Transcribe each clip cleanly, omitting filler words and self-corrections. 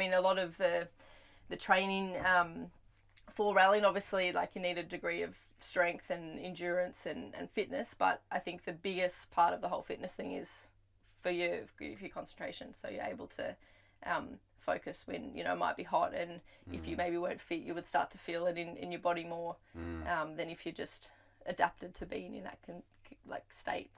mean, a lot of the training for rallying, obviously, like you need a degree of strength and endurance and fitness, but I think the biggest part of the whole fitness thing is for your concentration. So you're able to focus when, you know, it might be hot, and if you maybe weren't fit, you would start to feel it in your body more than if you just adapted to being in that state.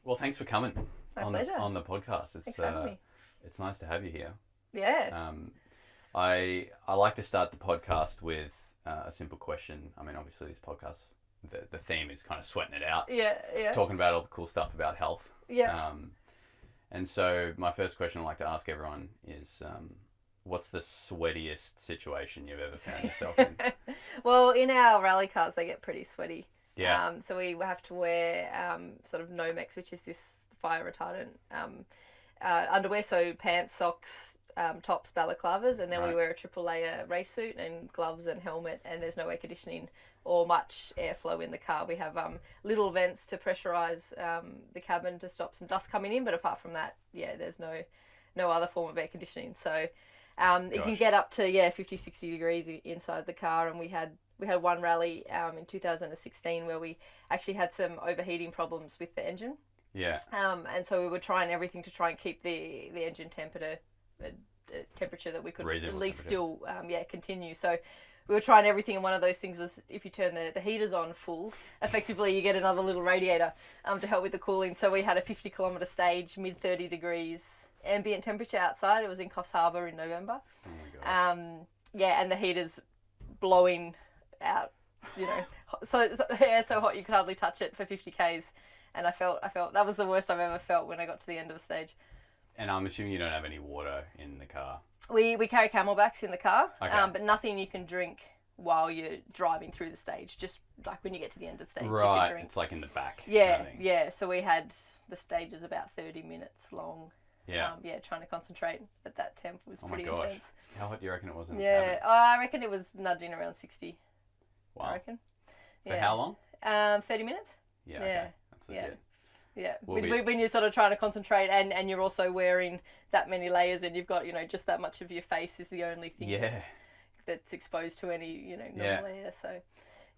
Well, thanks for coming on the podcast. Thanks for having me. It's nice to have you here. Yeah. I like to start the podcast with a simple question. I mean, obviously this podcast, the theme is kind of sweating it out. Yeah. Talking about all the cool stuff about health. Yeah. And so my first question I like to ask everyone is, what's the sweatiest situation you've ever found yourself in? Well, in our rally cars, they get pretty sweaty. Yeah. So we have to wear sort of Nomex, which is this fire retardant underwear, so pants, socks, tops, balaclavas, and then we wear a triple layer race suit and gloves and helmet, and there's no air conditioning or much airflow in the car. We have little vents to pressurize the cabin to stop some dust coming in, but apart from that, there's no other form of air conditioning. So it can get up to 50, 60 degrees inside the car, and we had one rally in 2016 where we actually had some overheating problems with the engine. Yeah. And so we were trying everything to try and keep the engine temperature that we could at least still continue. So we were trying everything, and one of those things was if you turn the heaters on full, effectively you get another little radiator to help with the cooling. So we had a 50-kilometre stage, mid 30 degrees ambient temperature outside. It was in Coffs Harbour in November. Oh my God. And the heaters blowing out, you know, so hot you could hardly touch it for 50 k's. And I felt that was the worst I've ever felt when I got to the end of a stage. And I'm assuming you don't have any water in the car. We carry Camelbacks in the car, okay. But nothing you can drink while you're driving through the stage. Just like when you get to the end of the stage, you can drink. It's like in the back. Yeah. So we had the stage is about 30 minutes long. Yeah. Trying to concentrate at that temp was pretty intense. How hot do you reckon it was in the cabin? I reckon it was nudging around 60. Wow. I reckon. For how long? 30 minutes. Yeah. Okay. That's legit. Yeah, when you're sort of trying to concentrate and you're also wearing that many layers, and you've got, you know, just that much of your face is the only thing that's exposed to any, you know, normal air. So,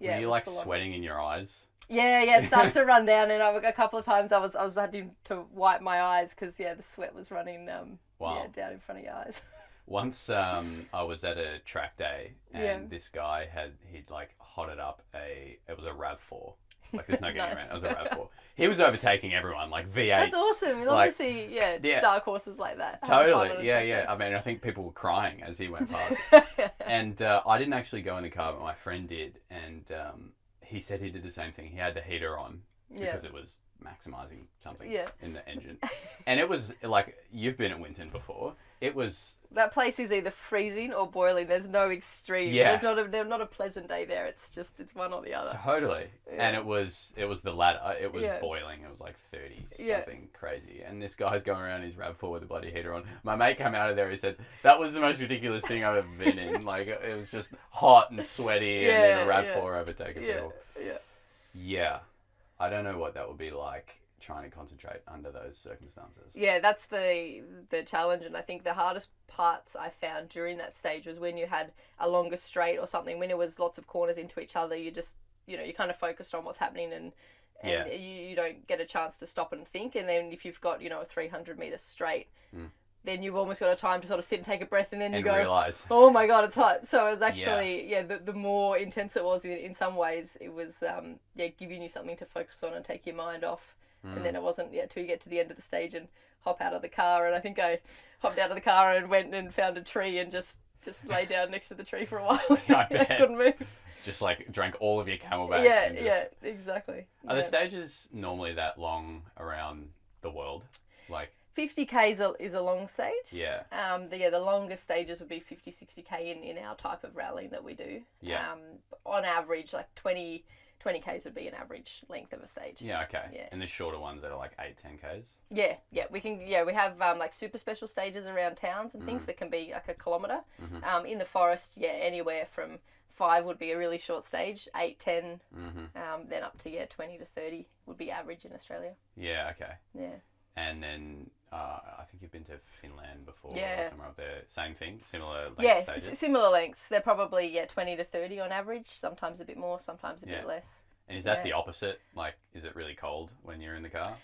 Were you like sweating in your eyes? Yeah, it starts to run down, and a couple of times I was having to wipe my eyes because the sweat was running down in front of your eyes. Once I was at a track day, and this guy he'd like hotted up it was a RAV4. Like, there's no getting around. It was a RAV4. He was overtaking everyone, like V8s. That's awesome. We love to see, dark horses like that. Totally, yeah. I mean, I think people were crying as he went past. And I didn't actually go in the car, but my friend did. And he said he did the same thing. He had the heater on because it was maximising something in the engine. And it was, like, you've been at Winton before. It was... That place is either freezing or boiling. There's no extreme. Yeah. There's not a pleasant day there. It's one or the other. Totally. Yeah. And it was the latter. It was boiling. It was like 30 something crazy. And this guy's going around his RAV4 with the bloody heater on. My mate came out of there. He said that was the most ridiculous thing I've ever been in. Like, it was just hot and sweaty, and then a RAV4 overtaking people. Yeah. I don't know what that would be like, trying to concentrate under those circumstances. Yeah, that's the challenge, and I think the hardest parts I found during that stage was when you had a longer straight or something, when it was lots of corners into each other. You just, you kind of focused on what's happening, and you don't get a chance to stop and think. And then if you've got, a 300 meter straight, then you've almost got a time to sort of sit and take a breath, and then you go, realise, oh my God, it's hot. So it was actually, the more intense it was in some ways, it was, giving you something to focus on and take your mind off. And then it wasn't, till you get to the end of the stage and hop out of the car. And I think I hopped out of the car and went and found a tree and just lay down next to the tree for a while. I couldn't move. Just like drank all of your Camelback. Yeah, exactly. Are the stages normally that long around the world? Like 50k is a long stage. Yeah. The longest stages would be 50, 60k in our type of rallying that we do. Yeah. On average, like 20k's would be an average length of a stage. Yeah, okay. Yeah. And the shorter ones that are like 8, 10k's? Yeah. We have like super special stages around towns and things that can be like a kilometre. In the forest, anywhere from 5 would be a really short stage, 8, 10, Mm-hmm. then up to 20 to 30 would be average in Australia. Yeah, okay. Yeah. And then I think you've been to Finland before, Yeah. or somewhere up there. Same thing, similar length stages? Similar lengths. They're probably 20 to 30 on average, sometimes a bit more, sometimes a bit less. And is that the opposite? Like, is it really cold when you're in the car?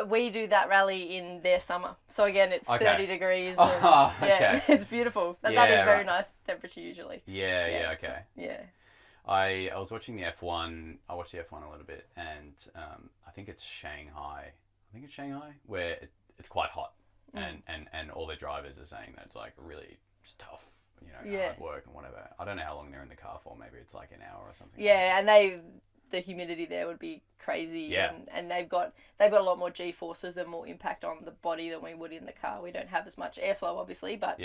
We do that rally in their summer. So again, it's 30 degrees. Oh, okay. Yeah, it's beautiful. That is very nice temperature usually. Yeah, okay. Yeah. I was watching the F1. I watched the F1 a little bit, and I think it's Shanghai. Where it's quite hot, and all the drivers are saying that it's like really just tough, hard work and whatever. I don't know how long they're in the car for. Maybe it's like an hour or something. Yeah, and the humidity there would be crazy. Yeah. And they've got a lot more G forces and more impact on the body than we would in the car. We don't have as much airflow, obviously, but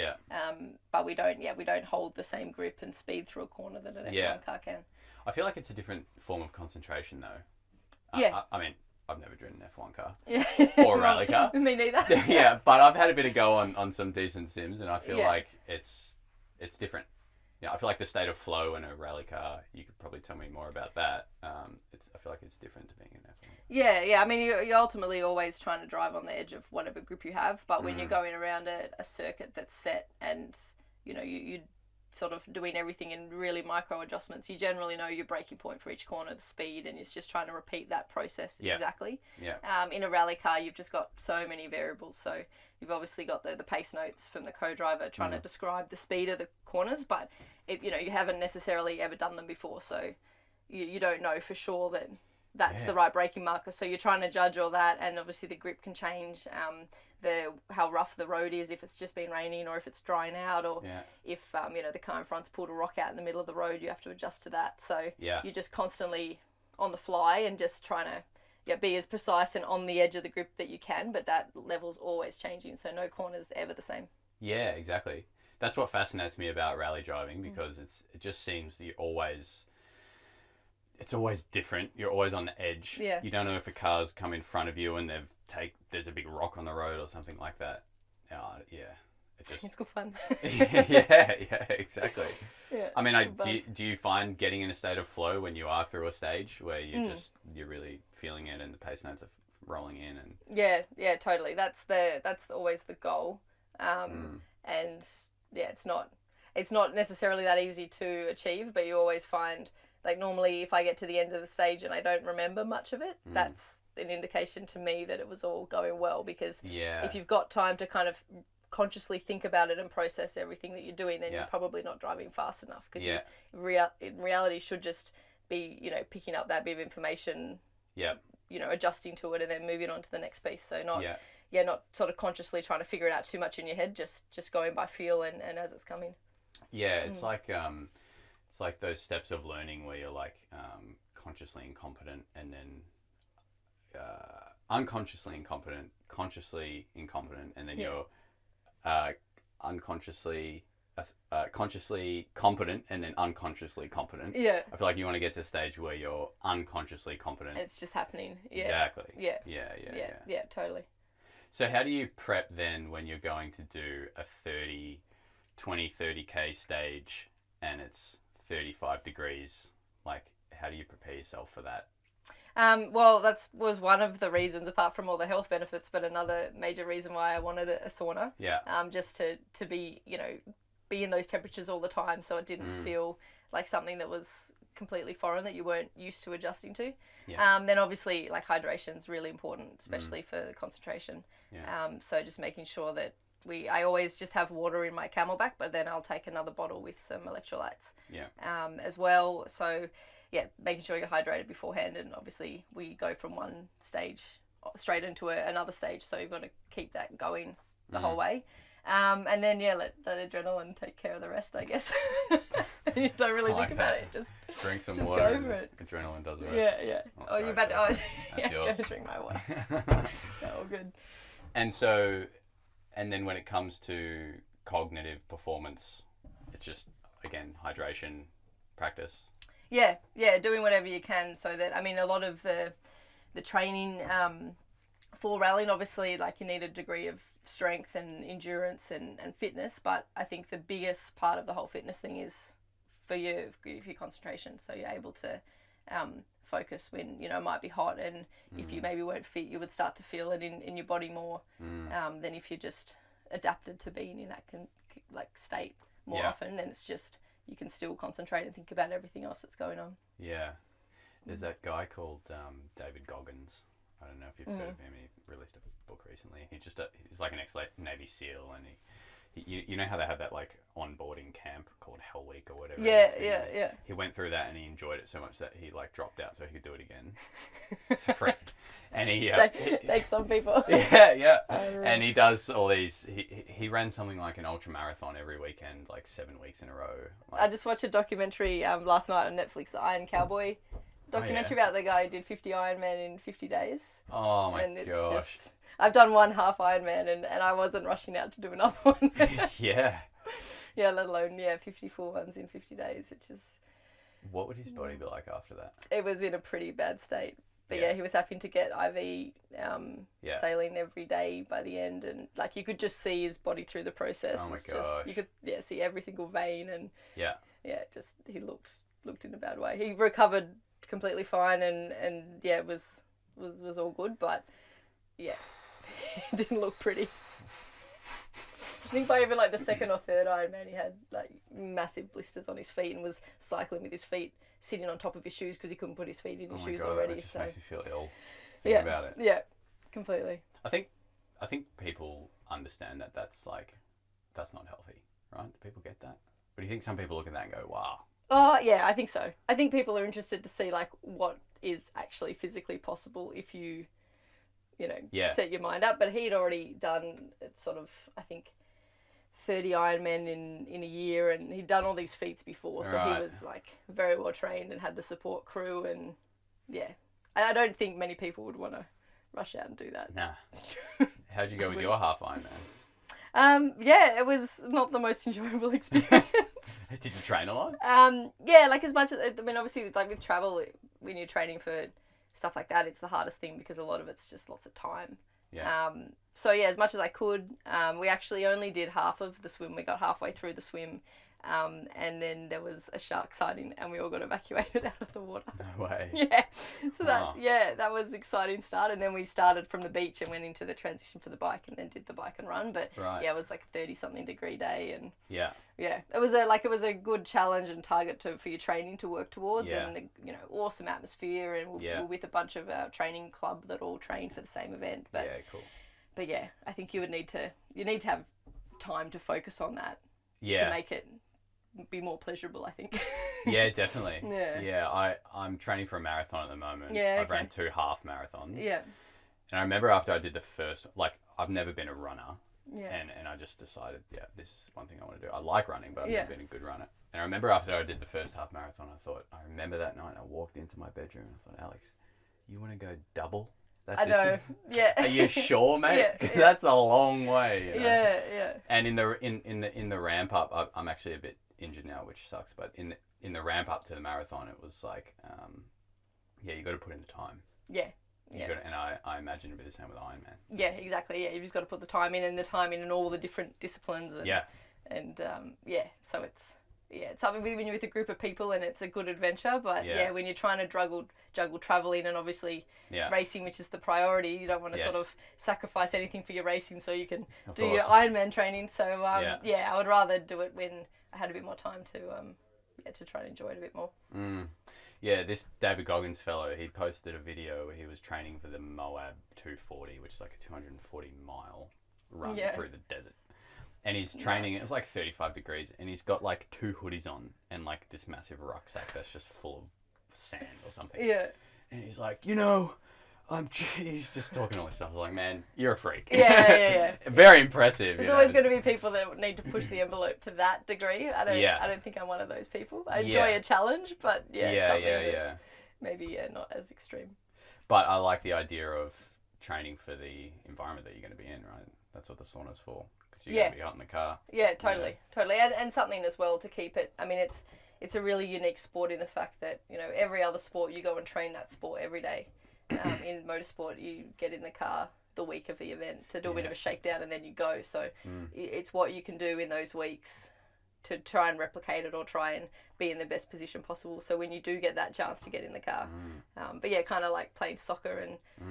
we don't hold the same grip and speed through a corner that an F1 car can. I feel like it's a different form of concentration, though. Yeah. I mean, I've never driven an F1 car. Yeah. Or a rally car. Me neither. Yeah, but I've had a bit of go on some decent sims, and I feel like it's different. Yeah, I feel like the state of flow in a rally car, you could probably tell me more about that. I feel like it's different to being in F1. Yeah. I mean, you're ultimately always trying to drive on the edge of whatever grip you have, but when you're going around a circuit that's set and, you sort of doing everything in really micro adjustments, you generally know your braking point for each corner, the speed, and it's just trying to repeat that process exactly. Yeah. In a rally car, you've just got so many variables. So you've obviously got the pace notes from the co-driver trying to describe the speed of the corners, but you haven't necessarily ever done them before, so you don't know for sure that that's the right braking marker. So you're trying to judge all that, and obviously the grip can change. How rough the road is, if it's just been raining or if it's drying out, or if the car in front's pulled a rock out in the middle of the road, you have to adjust to that. So you're just constantly on the fly and just trying to be as precise and on the edge of the grip that you can, but that level's always changing, so no corner's ever the same. Yeah, exactly. That's what fascinates me about rally driving, because it just seems that it's always different. You're always on the edge. Yeah. You don't know if a car's come in front of you and there's a big rock on the road or something like that. It's good fun. yeah, exactly. Yeah, I mean, do you find getting in a state of flow when you are through a stage where you're really feeling it and the pace notes are rolling in and yeah, totally. That's always the goal. And it's not necessarily that easy to achieve, but you always find, like, normally if I get to the end of the stage and I don't remember much of it, that's an indication to me that it was all going well, because if you've got time to kind of consciously think about it and process everything that you're doing, then you're probably not driving fast enough, because in reality should just be picking up that bit of information, adjusting to it and then moving on to the next piece. So not sort of consciously trying to figure it out too much in your head, just going by feel and as it's coming. It's like those steps of learning where you're like consciously incompetent, and then unconsciously incompetent, consciously incompetent, and then you're consciously competent, and then unconsciously competent. Yeah. I feel like you want to get to a stage where you're unconsciously competent. It's just happening. Yeah. Exactly. Yeah, totally. So how do you prep then when you're going to do a 30K stage and it's 35 degrees? Like, how do you prepare yourself for that? Well, that was one of the reasons, apart from all the health benefits, but another major reason why I wanted a sauna. Yeah. Just to be, be in those temperatures all the time, so it didn't feel like something that was completely foreign that you weren't used to adjusting to. Yeah. Then obviously, like, hydration is really important, especially for concentration. Yeah. So just making sure that I always just have water in my Camelback, but then I'll take another bottle with some electrolytes. Yeah. As well. So making sure you're hydrated beforehand, and obviously we go from one stage straight into another stage, so you've got to keep that going the whole way. And then let adrenaline take care of the rest, I guess. You don't really think about it, just drink some just water. Go for it. Adrenaline does it. Yeah. Oh, you bet. Oh, that's yours. Go drink my water. All good. And then when it comes to cognitive performance, it's just, again, hydration, practice. Yeah, doing whatever you can, so that, I mean, a lot of the training for rallying, obviously, like, you need a degree of strength and endurance and fitness, but I think the biggest part of the whole fitness thing is for your concentration, so you're able to focus when, you know, it might be hot, and if you maybe weren't fit, you would start to feel it in your body more than if you just adapted to being in that state more often. Then it's just, you can still concentrate and think about everything else that's going on. Yeah. There's that guy called David Goggins. I don't know if you've heard of him. He released a book recently. He's like an ex-Navy SEAL, and you know how they have that like onboarding camp called Hell Week or whatever. Yeah. He went through that and he enjoyed it so much that he like dropped out so he could do it again. It's a freak. And he takes some people. Yeah. And he does all these. He ran something like an ultra marathon every weekend, like 7 weeks in a row. Like, I just watched a documentary last night on Netflix, the Iron Cowboy documentary about the guy who did 50 Ironman in 50 days. Oh my gosh. I've done one half Ironman and I wasn't rushing out to do another one. Yeah. Yeah, let alone 54 ones in 50 days, which is... What would his body be like after that? It was in a pretty bad state. But he was having to get IV saline every day by the end, and like you could just see his body through the process. Oh my gosh. You could see every single vein, and just he looked in a bad way. He recovered completely fine, and it was all good, but it didn't look pretty. I think by even like the second or third Ironman, he had like massive blisters on his feet and was cycling with his feet sitting on top of his shoes because he couldn't put his feet in his shoes already. It just makes me feel ill thinking about it. Yeah, completely. I think people understand that that's not healthy, right? Do people get that? Or do you think some people look at that and go, wow? Oh, yeah, I think so. I think people are interested to see like what is actually physically possible if you set your mind up. But he'd already done sort of, I think, 30 Ironmen in a year, and he'd done all these feats before, so he was like very well trained and had the support crew, and I don't think many people would want to rush out and do that. Nah. How'd you go with your half Ironman? It was not the most enjoyable experience. Did you train a lot? Like as much as, I mean, obviously like with travel, when you're training for stuff like that, it's the hardest thing because a lot of it's just lots of time. Yeah. As much as I could, we actually only did half of the swim. We got halfway through the swim, and then there was a shark sighting, and we all got evacuated out of the water. No way. Yeah. So that was an exciting start, and then we started from the beach and went into the transition for the bike, and then did the bike and run. But it was like 30-something degree day, and it was a good challenge and target for your training to work towards, and awesome atmosphere, and we're with a bunch of our training club that all train for the same event. But cool. But I think you need to have time to focus on that to make it be more pleasurable, I think. Yeah, definitely. I'm training for a marathon at the moment. I've ran 2 half marathons. Yeah. And I remember after I did the first, like, I've never been a runner. Yeah. And I just decided, this is one thing I want to do. I like running, but I've never been a good runner. And I remember after I did the first half marathon, I remember that night I walked into my bedroom and I thought, Alex, you want to go double that distance? Know. Yeah. Are you sure, mate? That's a long way. You know? Yeah. And in the ramp up, I'm actually a bit injured now, which sucks. But in the ramp up to the marathon, it was like, you got to put in the time. Yeah. And I imagine it'd be the same with Ironman. Yeah, exactly. Yeah, you've just got to put the time in and all the different disciplines. And, so it's something when you're with a group of people and it's a good adventure. But when you're trying to juggle traveling and obviously racing, which is the priority, you don't want to sort of sacrifice anything for your racing so you can do your Ironman training. So I would rather do it when I had a bit more time to try and enjoy it a bit more. Yeah, this David Goggins fellow, he posted a video where he was training for the Moab 240, which is like a 240-mile run through the desert. And he's training, it was like 35 degrees, and he's got like 2 hoodies on and like this massive rucksack that's just full of sand or something. Yeah. And he's like, he's just talking all this stuff. I was like, man, you're a freak. Yeah. Very impressive. There's always going to be people that need to push the envelope to that degree. I don't think I'm one of those people. I enjoy a challenge, but that's maybe not as extreme. But I like the idea of training for the environment that you're going to be in, right? That's what the sauna's for. Because you're going to be hot in the car. Yeah, totally. And something as well to keep it. I mean, it's a really unique sport in the fact that, every other sport, you go and train that sport every day. In motorsport, you get in the car the week of the event to do a bit of a shakedown and then you go. So it's what you can do in those weeks to try and replicate it or try and be in the best position possible. So when you do get that chance to get in the car, but yeah, kind of like playing soccer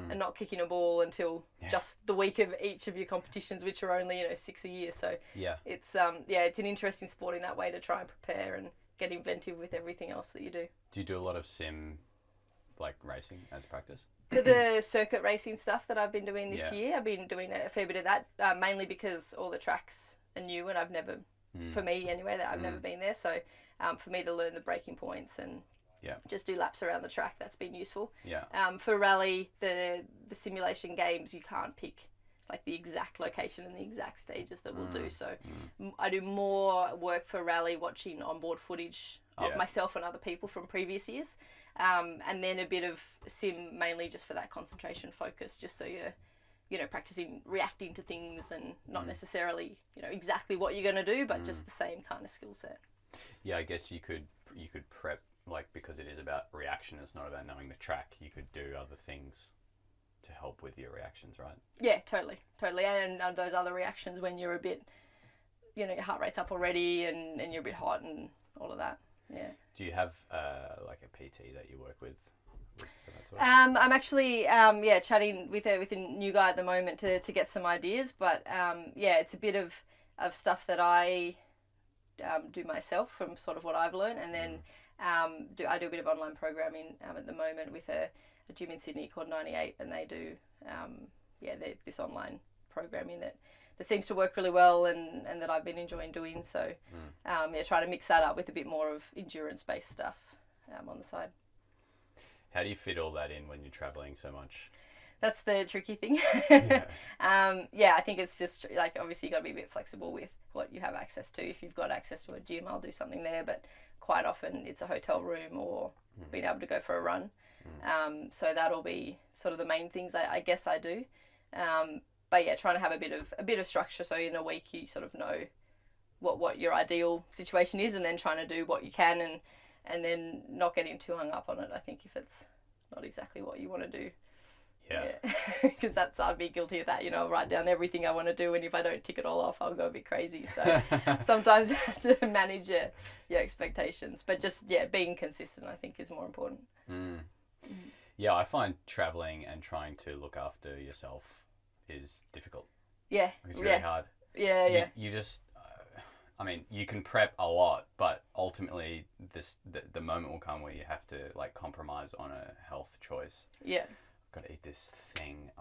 and not kicking a ball until just the week of each of your competitions, which are only 6 a year. So it's it's an interesting sport in that way to try and prepare and get inventive with everything else that you do. Do you do a lot of sim like racing as practice? For the circuit racing stuff that I've been doing this year, I've been doing a fair bit of that, mainly because all the tracks are new and I've never, for me anyway, that I've never been there. So for me to learn the braking points and just do laps around the track, that's been useful. For rally, the simulation games, you can't pick like the exact location and the exact stages that we'll do. So I do more work for rally watching onboard footage of myself and other people from previous years. And then a bit of sim mainly just for that concentration focus, just so you're practicing reacting to things and not necessarily, exactly what you're going to do, but just the same kind of skill set. Yeah, I guess you could prep, like, because it is about reaction, it's not about knowing the track, you could do other things to help with your reactions, right? Yeah, totally. And those other reactions when you're a bit, your heart rate's up already and you're a bit hot and all of that. Yeah. Do you have like a PT that you work with for that sort of I'm actually chatting with a new guy at the moment to get some ideas, but it's a bit of stuff that I do myself from sort of what I've learned, and then I do a bit of online programming at the moment with a gym in Sydney called 98, and they do this online programming that seems to work really well and that I've been enjoying doing. So trying to mix that up with a bit more of endurance-based stuff on the side. How do you fit all that in when you're traveling so much? That's the tricky thing. I think it's just like, obviously you got to be a bit flexible with what you have access to. If you've got access to a gym, I'll do something there, but quite often it's a hotel room or being able to go for a run. So that'll be sort of the main things I guess I do. But yeah, trying to have a bit of structure, so in a week you sort of know what your ideal situation is, and then trying to do what you can and then not getting too hung up on it, I think, if it's not exactly what you want to do. Because I'd be guilty of that, I'll write down everything I want to do, and if I don't tick it all off, I'll go a bit crazy. So sometimes you have to manage your expectations, but just being consistent, I think, is more important. Yeah, I find traveling and trying to look after yourself is difficult. Yeah. It's really hard. Yeah. You just, you can prep a lot, but ultimately the moment will come where you have to like compromise on a health choice. Yeah. I've got to eat this thing.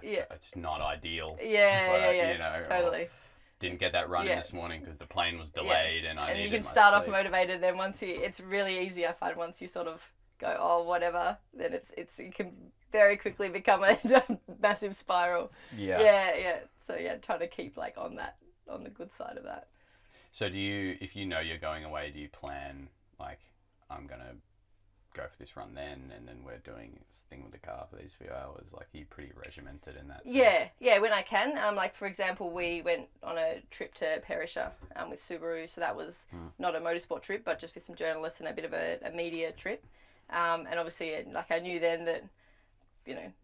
It's not ideal. Totally. Didn't get that run in this morning because the plane was delayed and I needed my sleep. And you can start off motivated, then it's really easy, I find, once you sort of go, oh, whatever, then it can very quickly become a massive spiral. Yeah. So trying to keep like on the good side of that. So if you know you're going away, do you plan like, I'm gonna go for this run then, and then we're doing this thing with the car for these few hours? Like, are you pretty regimented in that sense? Yeah, when I can. Like, for example, we went on a trip to Perisher with Subaru, so that was not a motorsport trip, but just with some journalists and a bit of a media trip. And obviously, like, I knew then that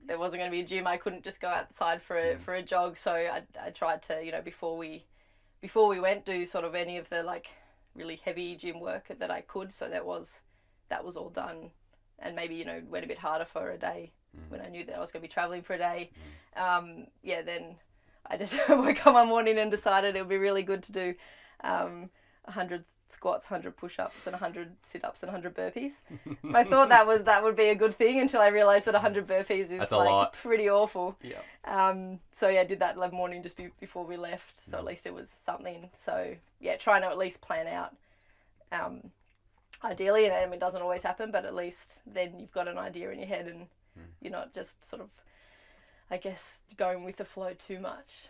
there wasn't going to be a gym. I couldn't just go outside for a jog. So I tried to, before we went, do sort of any of the like really heavy gym work that I could. So that was all done, and maybe went a bit harder for a day when I knew that I was going to be traveling for a day. Then I just woke up one morning and decided it would be really good to do 100 squats, 100 push-ups, and 100 sit-ups, and 100 burpees. I thought that would be a good thing until I realised that 100 burpees is like pretty awful. So I did that that morning just before we left. So at least it was something. So trying to at least plan out. Ideally, and it doesn't always happen, but at least then you've got an idea in your head, and you're not just sort of, I guess, going with the flow too much.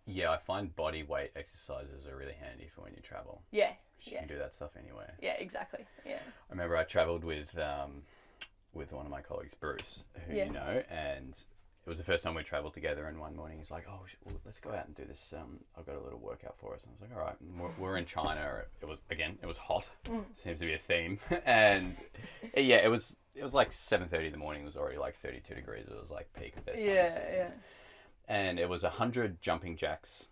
Yeah, I find body weight exercises are really handy for when you travel. Yeah. You can do that stuff anywhere. Yeah, exactly. Yeah. I remember I travelled with one of my colleagues, Bruce, who you know, and it was the first time we travelled together, and one morning he's like, oh, let's go out and do this. I've got a little workout for us. And I was like, all right. And we're in China. It was hot. Seems to be a theme. And it was like 7:30 in the morning. It was already like 32 degrees. It was like peak of their summer season. And it was 100 jumping jacks,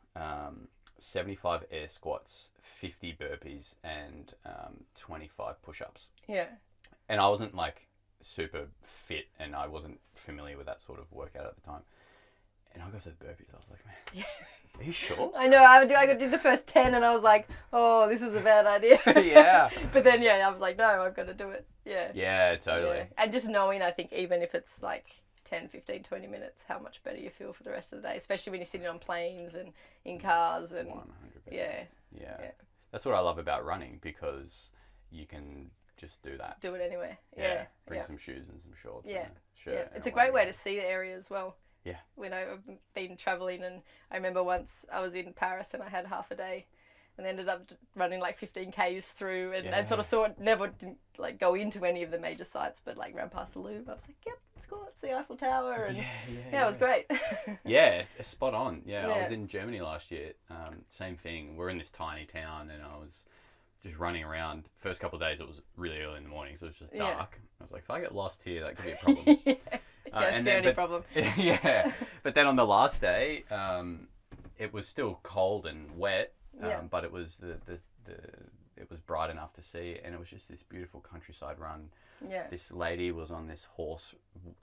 75 air squats, 50 burpees, and 25 push-ups. Yeah. And I wasn't like super fit, and I wasn't familiar with that sort of workout at the time. And I got to the burpees, I was like, man, are you sure? I know, I did the first 10 and I was like, oh, this is a bad idea. Yeah. But then, I was like, no, I've got to do it. Yeah. Yeah, totally. Yeah. And just knowing, I think, even if it's like 10, 15, 20 minutes, how much better you feel for the rest of the day, especially when you're sitting on planes and in cars. And 100%. Yeah. That's what I love about running, because you can just do that. Do it anywhere. Bring some shoes and some shorts. Yeah. And a shirt. It's a great way to see the area as well. Yeah. When I've been travelling, and I remember once I was in Paris and I had half a day and ended up running like 15 Ks through and sort of saw it, never didn't like go into any of the major sites, but like ran past the Louvre. I was like, yep, it's cool, it's the Eiffel Tower. And it was great. Yeah, spot on. Yeah, I was in Germany last year. Same thing. We're in this tiny town and I was just running around. First couple of days it was really early in the morning, so it was just dark. I was like, if I get lost here, that could be a problem. That's the only problem. Yeah, but then on the last day, it was still cold and wet, but it was it was bright enough to see, and it was just this beautiful countryside run. Yeah. This lady was on this horse,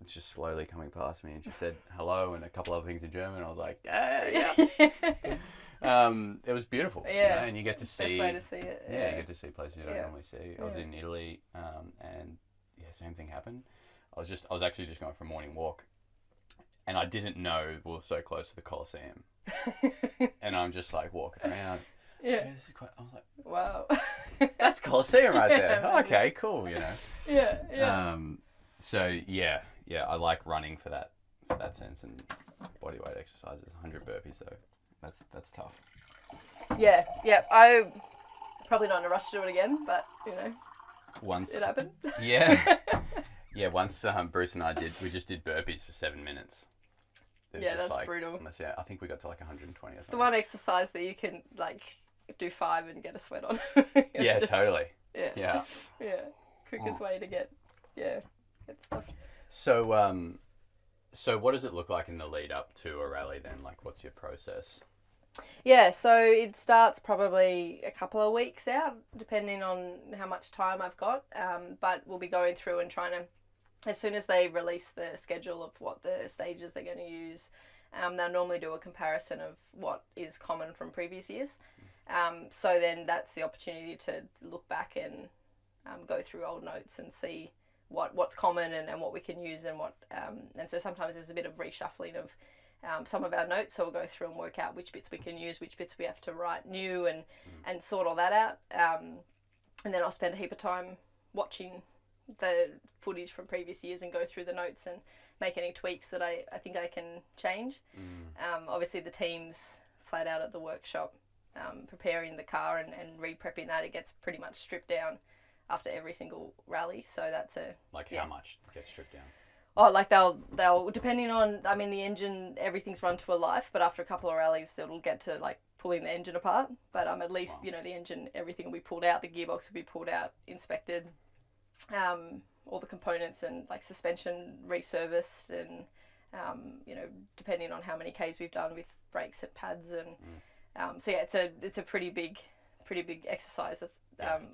just slowly coming past me, and she said hello and a couple other things in German. I was like, yeah. It was beautiful. Yeah. And you get to see. Best way to see it. Yeah, you get to see places you don't normally see. I was in Italy, and same thing happened. I was actually just going for a morning walk, and I didn't know we were so close to the Colosseum. And I'm just like walking around. Yeah. This is quite, I was like, wow. That's the Colosseum right there. Okay, cool, Yeah. So I like running for that sense, and bodyweight exercises. 100 burpees though. That's tough. Yeah. I probably not in a rush to do it again, but once it happened. Yeah. Yeah, once Bruce and I we just did burpees for 7 minutes. That's like, brutal. I think we got to like 120 or something. It's the one exercise that you can like do 5 and get a sweat on. Yeah, totally. Yeah. Quickest way to get stuff. So what does it look like in the lead up to a rally then? Like, what's your process? Yeah, so it starts probably a couple of weeks out, depending on how much time I've got. But we'll be going through and trying to, as soon as they release the schedule of what the stages they're going to use, they'll normally do a comparison of what is common from previous years. So then that's the opportunity to look back and go through old notes and see what's common and what we can use and what. And so sometimes there's a bit of reshuffling of some of our notes, so we'll go through and work out which bits we can use, which bits we have to write new, and sort all that out. And then I'll spend a heap of time watching the footage from previous years and go through the notes and make any tweaks that I think I can change. Obviously the team's flat out at the workshop preparing the car and re-prepping that. It gets pretty much stripped down after every single rally, so that's a... Like how much gets stripped down? Oh, like they'll depending on, I mean, the engine, everything's run to a life, but after a couple of rallies, it'll get to like pulling the engine apart. But at least, the engine, everything will be pulled out, the gearbox will be pulled out, inspected, all the components and like suspension reserviced, and, depending on how many Ks we've done with brakes and pads. And so yeah, it's a pretty big exercise that's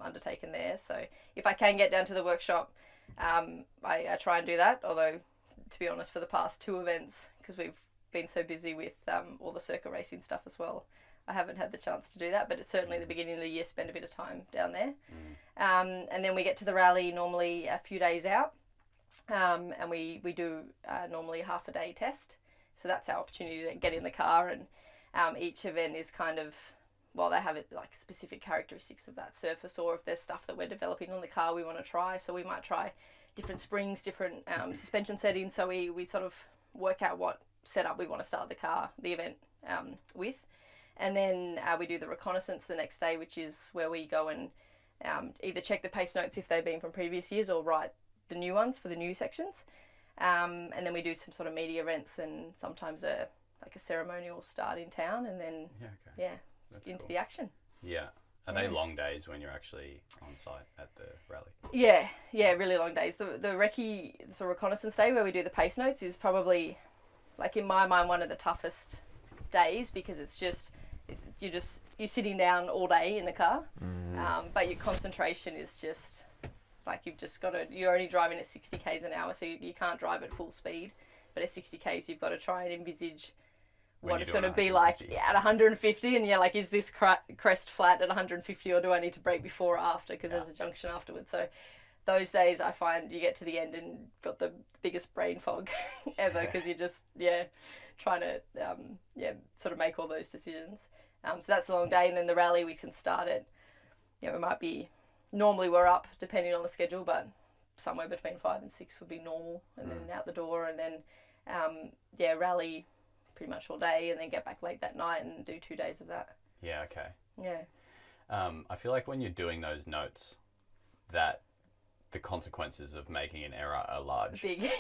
undertaken there. So if I can get down to the workshop, I try and do that, although to be honest, for the past 2 events, because we've been so busy with all the circuit racing stuff as well, I haven't had the chance to do that, but it's certainly the beginning of the year, spend a bit of time down there. And then we get to the rally normally a few days out, and we do normally a half a day test, so that's our opportunity to get in the car, and each event is kind of, well, they have it like specific characteristics of that surface, or if there's stuff that we're developing on the car we want to try. So we might try different springs, different suspension settings. So we sort of work out what setup we want to start the event with. And then we do the reconnaissance the next day, which is where we go and either check the pace notes if they've been from previous years, or write the new ones for the new sections. And then we do some sort of media events and sometimes a ceremonial start in town, and then That's into cool. The action. Yeah. Are they long days when you're actually on site at the rally? Yeah, really long days. The recce, so reconnaissance day where we do the pace notes, is probably, like in my mind, one of the toughest days, because it's you're sitting down all day in the car, but your concentration is just like you're only driving at 60 k's an hour, so you can't drive at full speed. But at 60 k's, you've got to try and envisage what it's going to be like at 150, and you're like, is this crest flat at 150, or do I need to brake before or after, because there's a junction afterwards. So those days I find you get to the end and got the biggest brain fog ever, because you're just trying to sort of make all those decisions. So that's a long day, and then the rally we can start at, it might be, normally we're up depending on the schedule, but somewhere between 5 and 6 would be normal, and then out the door, and then rally pretty much all day, and then get back late that night and do 2 days of that. Yeah, okay. Yeah. I feel like when you're doing those notes, that the consequences of making an error are large. Big.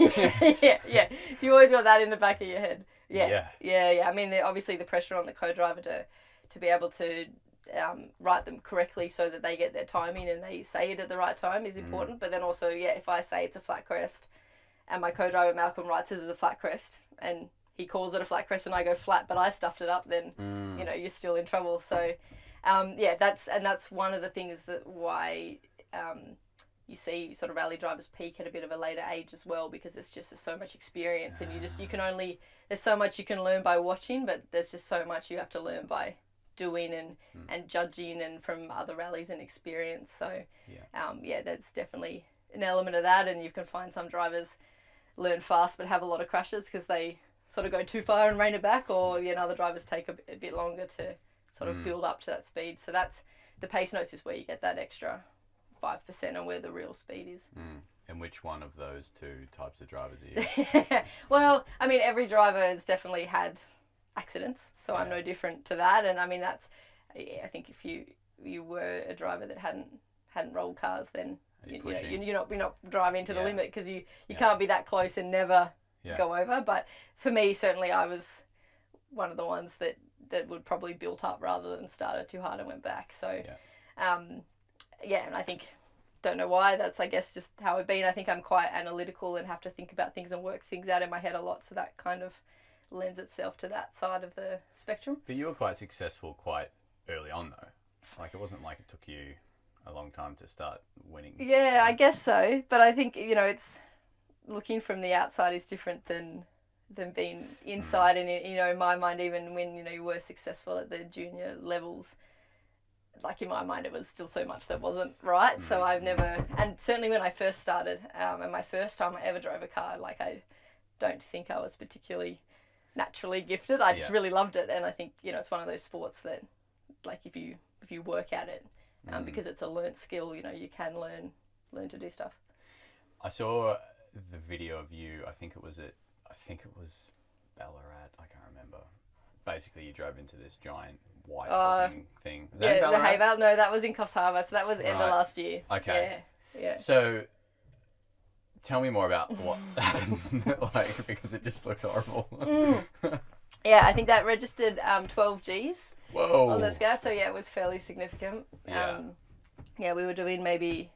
yeah. So you always got that in the back of your head. Yeah. I mean, obviously the pressure on the co-driver to be able to write them correctly so that they get their timing and they say it at the right time is important. But then also, if I say it's a flat crest and my co-driver Malcolm writes it as a flat crest and he calls it a flat crest and I go flat, but I stuffed it up, then you're still in trouble. So that's one of the things that why you see sort of rally drivers peak at a bit of a later age as well, because it's just so much experience, and there's so much you can learn by watching, but there's just so much you have to learn by doing and judging and from other rallies and experience. So that's definitely an element of that, and you can find some drivers learn fast but have a lot of crashes because they sort of go too far and rein it back, or other drivers take a bit longer to sort of build up to that speed. So that's the pace notes is where you get that extra 5% on where the real speed is. And which one of those two types of drivers are you? Well, I mean, every driver has definitely had accidents, so I'm no different to that. And I mean, that's, I think if you were a driver that hadn't rolled cars, then you're not driving to the limit, because you can't be that close and never go over. But for me, certainly I was one of the ones that would probably built up rather than started too hard and went back. So and I think, don't know why, that's I guess just how I've been. I think I'm quite analytical and have to think about things and work things out in my head a lot, so that kind of lends itself to that side of the spectrum. But you were quite successful quite early on though. Like, it wasn't like it took you a long time to start winning. Yeah, I guess so. But I think, it's looking from the outside is different than being inside. And, in my mind, even when, you were successful at the junior levels, like in my mind, it was still so much that wasn't right. So I've never, and certainly when I first started, and my first time I ever drove a car, like I don't think I was particularly naturally gifted. I just really loved it. And I think, it's one of those sports that, like, if you work at it, because it's a learnt skill, you can learn to do stuff. I saw the video of you, I think it was Ballarat, I can't remember. Basically, you drove into this giant white looking thing. Was that the hay bale? No, that was in Coffs Harbour, so that was end of last year. Okay. Yeah. So, tell me more about what happened, because it just looks horrible. Yeah, I think that registered 12 Gs. Whoa. On this gas, so it was fairly significant. We were doing maybe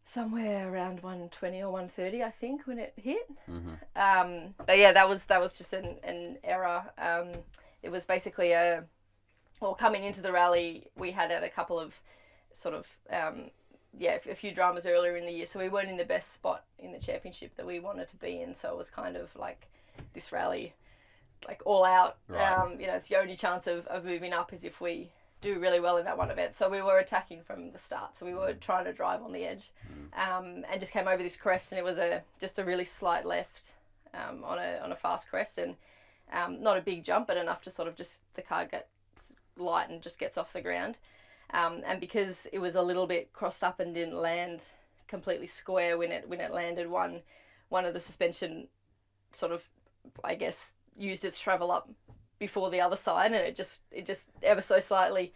somewhere around 120 or 130, I think, when it hit. But that was just an error. It was basically coming into the rally, we had a couple of sort of a few dramas earlier in the year, so we weren't in the best spot in the championship that we wanted to be in. So it was kind of like this rally, like all out. Right. It's the only chance of moving up is if we do really well in that one event. So we were attacking from the start. So we were trying to drive on the edge, and just came over this crest, and it was just a really slight left on a fast crest, and not a big jump, but enough to sort of just the car gets light and just gets off the ground. And because it was a little bit crossed up and didn't land completely square when it landed, one of the suspension sort of, I guess, used its travel up before the other side, and it just ever so slightly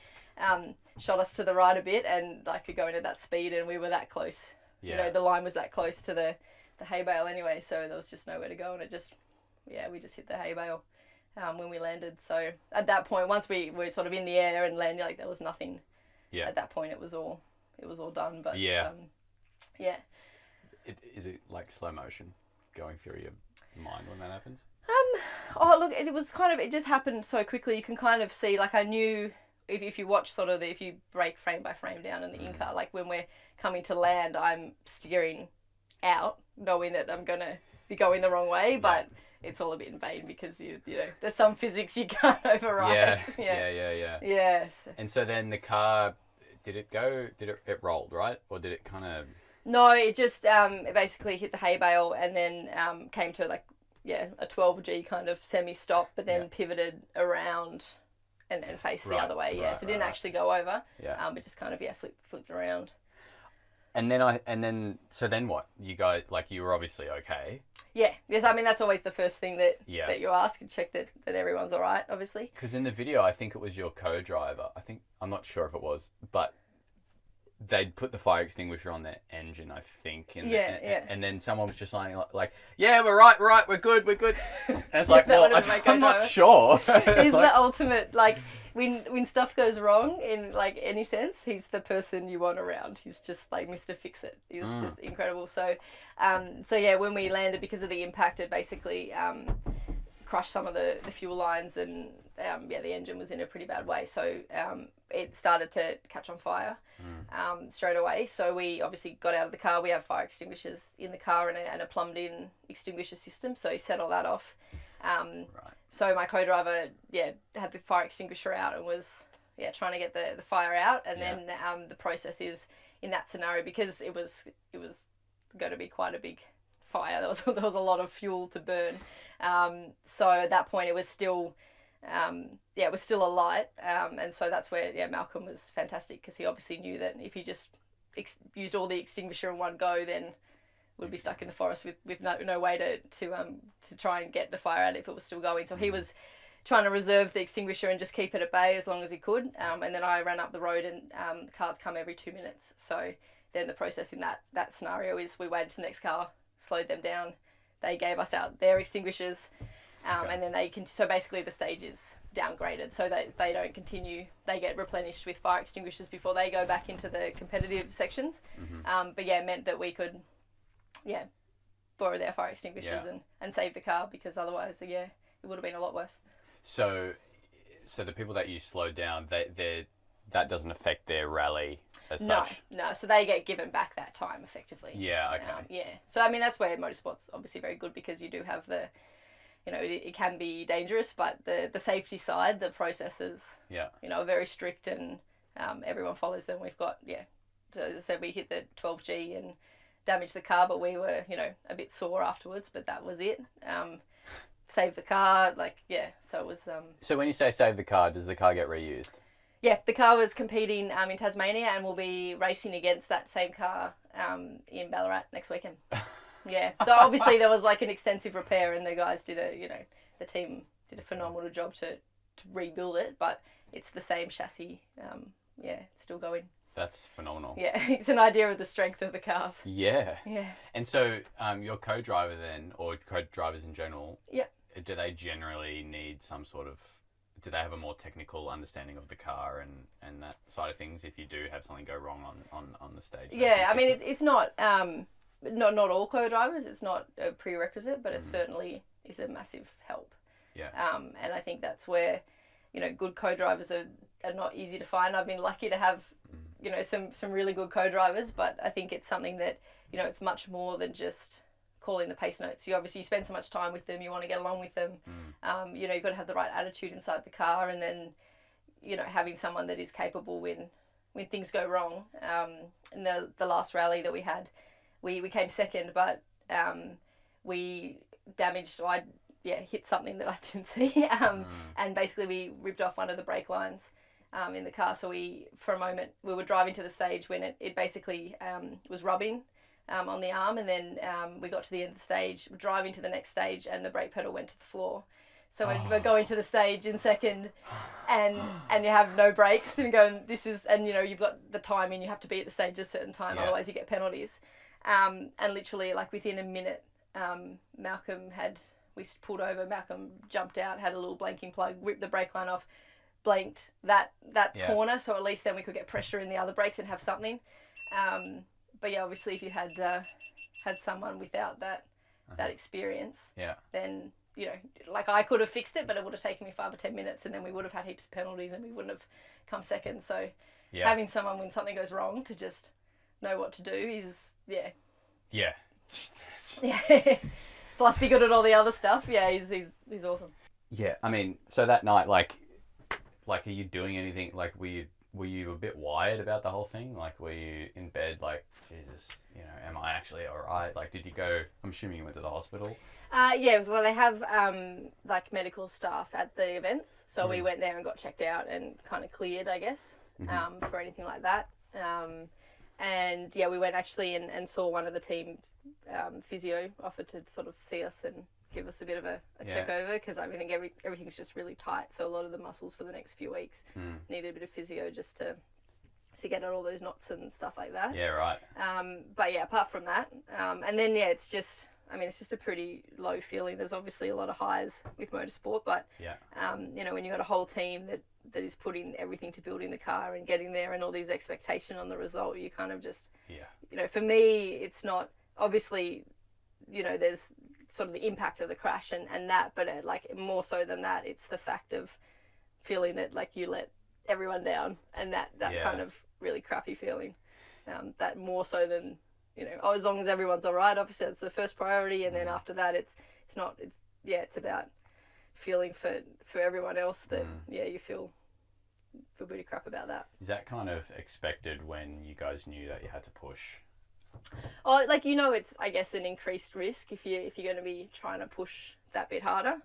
shot us to the right a bit, and I could go into that speed, and we were that close. The line was that close to the hay bale anyway, so there was just nowhere to go, and we just hit the hay bale when we landed. So at that point, once we were sort of in the air and landed, like, there was nothing. At that point, it was all done. But Is it like slow motion going through your mind when that happens? Oh, look, it was kind of, it just happened so quickly. You can kind of see, like, I knew if you watch sort of if you break frame by frame down in the in-car, like when we're coming to land, I'm steering out, knowing that I'm going to be going the wrong way, but it's all a bit in vain because, you know, there's some physics you can't override. Yeah. And so then the car, it rolled, right? Or did it kind of... No, it just it basically hit the hay bale and then came to like, a 12G kind of semi-stop, but then pivoted around and faced the other way. So it didn't actually go over. But just kind of flipped around. And then what? You guys, like, you were obviously okay. Yeah. Yes, I mean that's always the first thing that you ask and check that everyone's all right, obviously. Because in the video, I think it was your co-driver. I'm not sure if it was, but they'd put the fire extinguisher on their engine, I think. And then someone was just like, yeah, we're right, we're good. And it's like, well, I'm not sure. He's the ultimate, like, when stuff goes wrong in, like, any sense, he's the person you want around. He's just, like, Mr. Fix-It. He's just incredible. So, when we landed, because of the impact, it basically crushed some of the fuel lines and, the engine was in a pretty bad way. So, it started to catch on fire straight away. So we obviously got out of the car. We have fire extinguishers in the car and a plumbed-in extinguisher system. So he set all that off. So my co-driver, had the fire extinguisher out and was, trying to get the fire out. And then the process is in that scenario, because it was going to be quite a big fire. There was a lot of fuel to burn. So at that point, it was still. It was still a light, and so that's where Malcolm was fantastic, because he obviously knew that if he just used all the extinguisher in one go, then we'd be stuck in the forest with no way to try and get the fire out if it was still going. So he was trying to reserve the extinguisher and just keep it at bay as long as he could, and then I ran up the road, and the cars come every 2 minutes. So then the process in that scenario is we waited to the next car, slowed them down, they gave us out their extinguishers. And then so basically the stage is downgraded, so that they don't continue. They get replenished with fire extinguishers before they go back into the competitive sections. It meant that we could, borrow their fire extinguishers and save the car, because otherwise, it would have been a lot worse. So the people that you slowed down, that doesn't affect their rally as such? No, so they get given back that time effectively. Yeah, okay. So, I mean, that's where motorsport's obviously very good, because you do have the... You know, it can be dangerous, but the safety side, the processes, are very strict, and everyone follows them. We've got, so as I said, we hit the 12G and damaged the car, but we were, a bit sore afterwards, but that was it. Saved the car, so it was... So when you say save the car, does the car get reused? Yeah, the car was competing in Tasmania, and we'll be racing against that same car in Ballarat next weekend. Yeah, so obviously there was like an extensive repair, and the guys did the team did a phenomenal job to rebuild it, but it's the same chassis. It's still going. That's phenomenal. Yeah, it's an idea of the strength of the cars. Yeah. Yeah. And so your co-driver then, or co-drivers in general, do they generally need some sort of, do they have a more technical understanding of the car and that side of things if you do have something go wrong on the stage? Yeah, I mean, it's not... Not all co-drivers, it's not a prerequisite, but it certainly is a massive help. Yeah. And I think that's where, good co-drivers are not easy to find. I've been lucky to have, some really good co-drivers, but I think it's something that, it's much more than just calling the pace notes. You spend so much time with them, you want to get along with them. You've got to have the right attitude inside the car, and then, having someone that is capable when things go wrong. In the last rally that we had, we came second, but we damaged, so I hit something that I didn't see, and basically we ripped off one of the brake lines in the car. So for a moment, we were driving to the stage when it basically was rubbing on the arm, and then we got to the end of the stage, we're driving to the next stage, and the brake pedal went to the floor. So we're going to the stage in second, and you have no brakes, and going, you've got the timing, you have to be at the stage at a certain time, otherwise you get penalties. And literally, like, within a minute, we pulled over, Malcolm jumped out, had a little blanking plug, ripped the brake line off, blanked that corner, so at least then we could get pressure in the other brakes and have something. But obviously if you had someone without that experience, then you know, like I could have fixed it, but it would have taken me 5 or 10 minutes, and then we would have had heaps of penalties, and we wouldn't have come second. So having someone when something goes wrong to just know what to do is yeah. Plus be good at all the other stuff. Yeah, he's awesome. Yeah, I mean, so that night, like, are you doing anything? Like, were you a bit wired about the whole thing? Like, were you in bed, like, Jesus, you know, am I actually all right? Like, did you go? I'm assuming you went to the hospital. Yeah, well, they have like medical staff at the events, so we went there and got checked out and kind of cleared, I guess, for anything like that. And yeah, we went actually and saw one of the team physio offered to sort of see us and give us a bit of a check over, because I think everything's just really tight. So a lot of the muscles for the next few weeks needed a bit of physio just to get at all those knots and stuff like that. Yeah, right. But yeah, apart from that, and then yeah, it's just a pretty low feeling. There's obviously a lot of highs with motorsport, but you know, when you've got a whole team that is putting everything to building the car and getting there, and all these expectations on the result, you kind of just you know, for me, it's not obviously, you know, there's sort of the impact of the crash and that, but like more so than that, it's the fact of feeling that like you let everyone down, and that kind of really crappy feeling, that more so than, you know, as long as everyone's all right, obviously that's the first priority, and then after that it's about feeling for everyone else that you feel pretty crap about that. Is that kind of expected when you guys knew that you had to push? Oh, like, you know, it's, I guess, an increased risk if you're going to be trying to push that bit harder.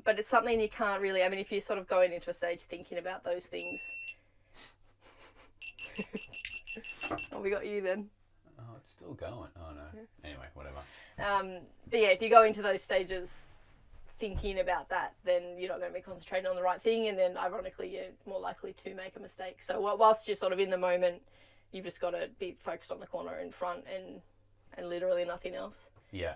But it's something you can't really, I mean, if you're sort of going into a stage thinking about those things. Oh, we got you then. Oh, it's still going. Oh, no. Yeah. Anyway, whatever. But yeah, if you go into those stages thinking about that, then you're not going to be concentrating on the right thing, and then ironically you're more likely to make a mistake. So whilst you're sort of in the moment, you've just got to be focused on the corner in front and literally nothing else. Yeah.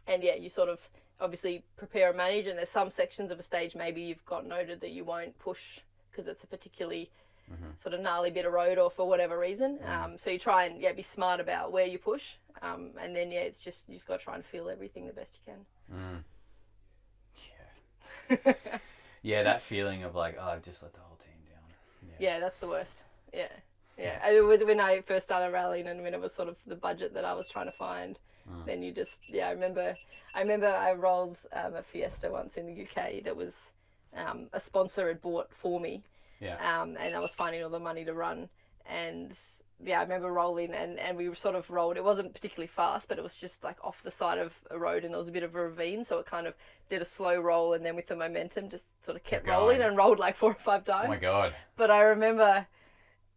And yeah, you sort of obviously prepare and manage, and there's some sections of a stage maybe you've got noted that you won't push because it's a particularly sort of gnarly bit of road or for whatever reason. So you try and be smart about where you push, and then it's just, you just got to try and feel everything the best you can. Yeah, that feeling of like, oh, I've just let the whole team down. Yeah, that's the worst. Yeah. It was when I first started rallying, and when it was sort of the budget that I was trying to find, then you just, I remember I rolled a Fiesta once in the UK that was a sponsor had bought for me. And I was finding all the money to run, and I remember rolling, and we sort of rolled. It wasn't particularly fast, but it was just like off the side of a road, and there was a bit of a ravine, so it kind of did a slow roll, and then with the momentum just sort of kept rolling and rolled like 4 or 5 times. Oh my God. But I remember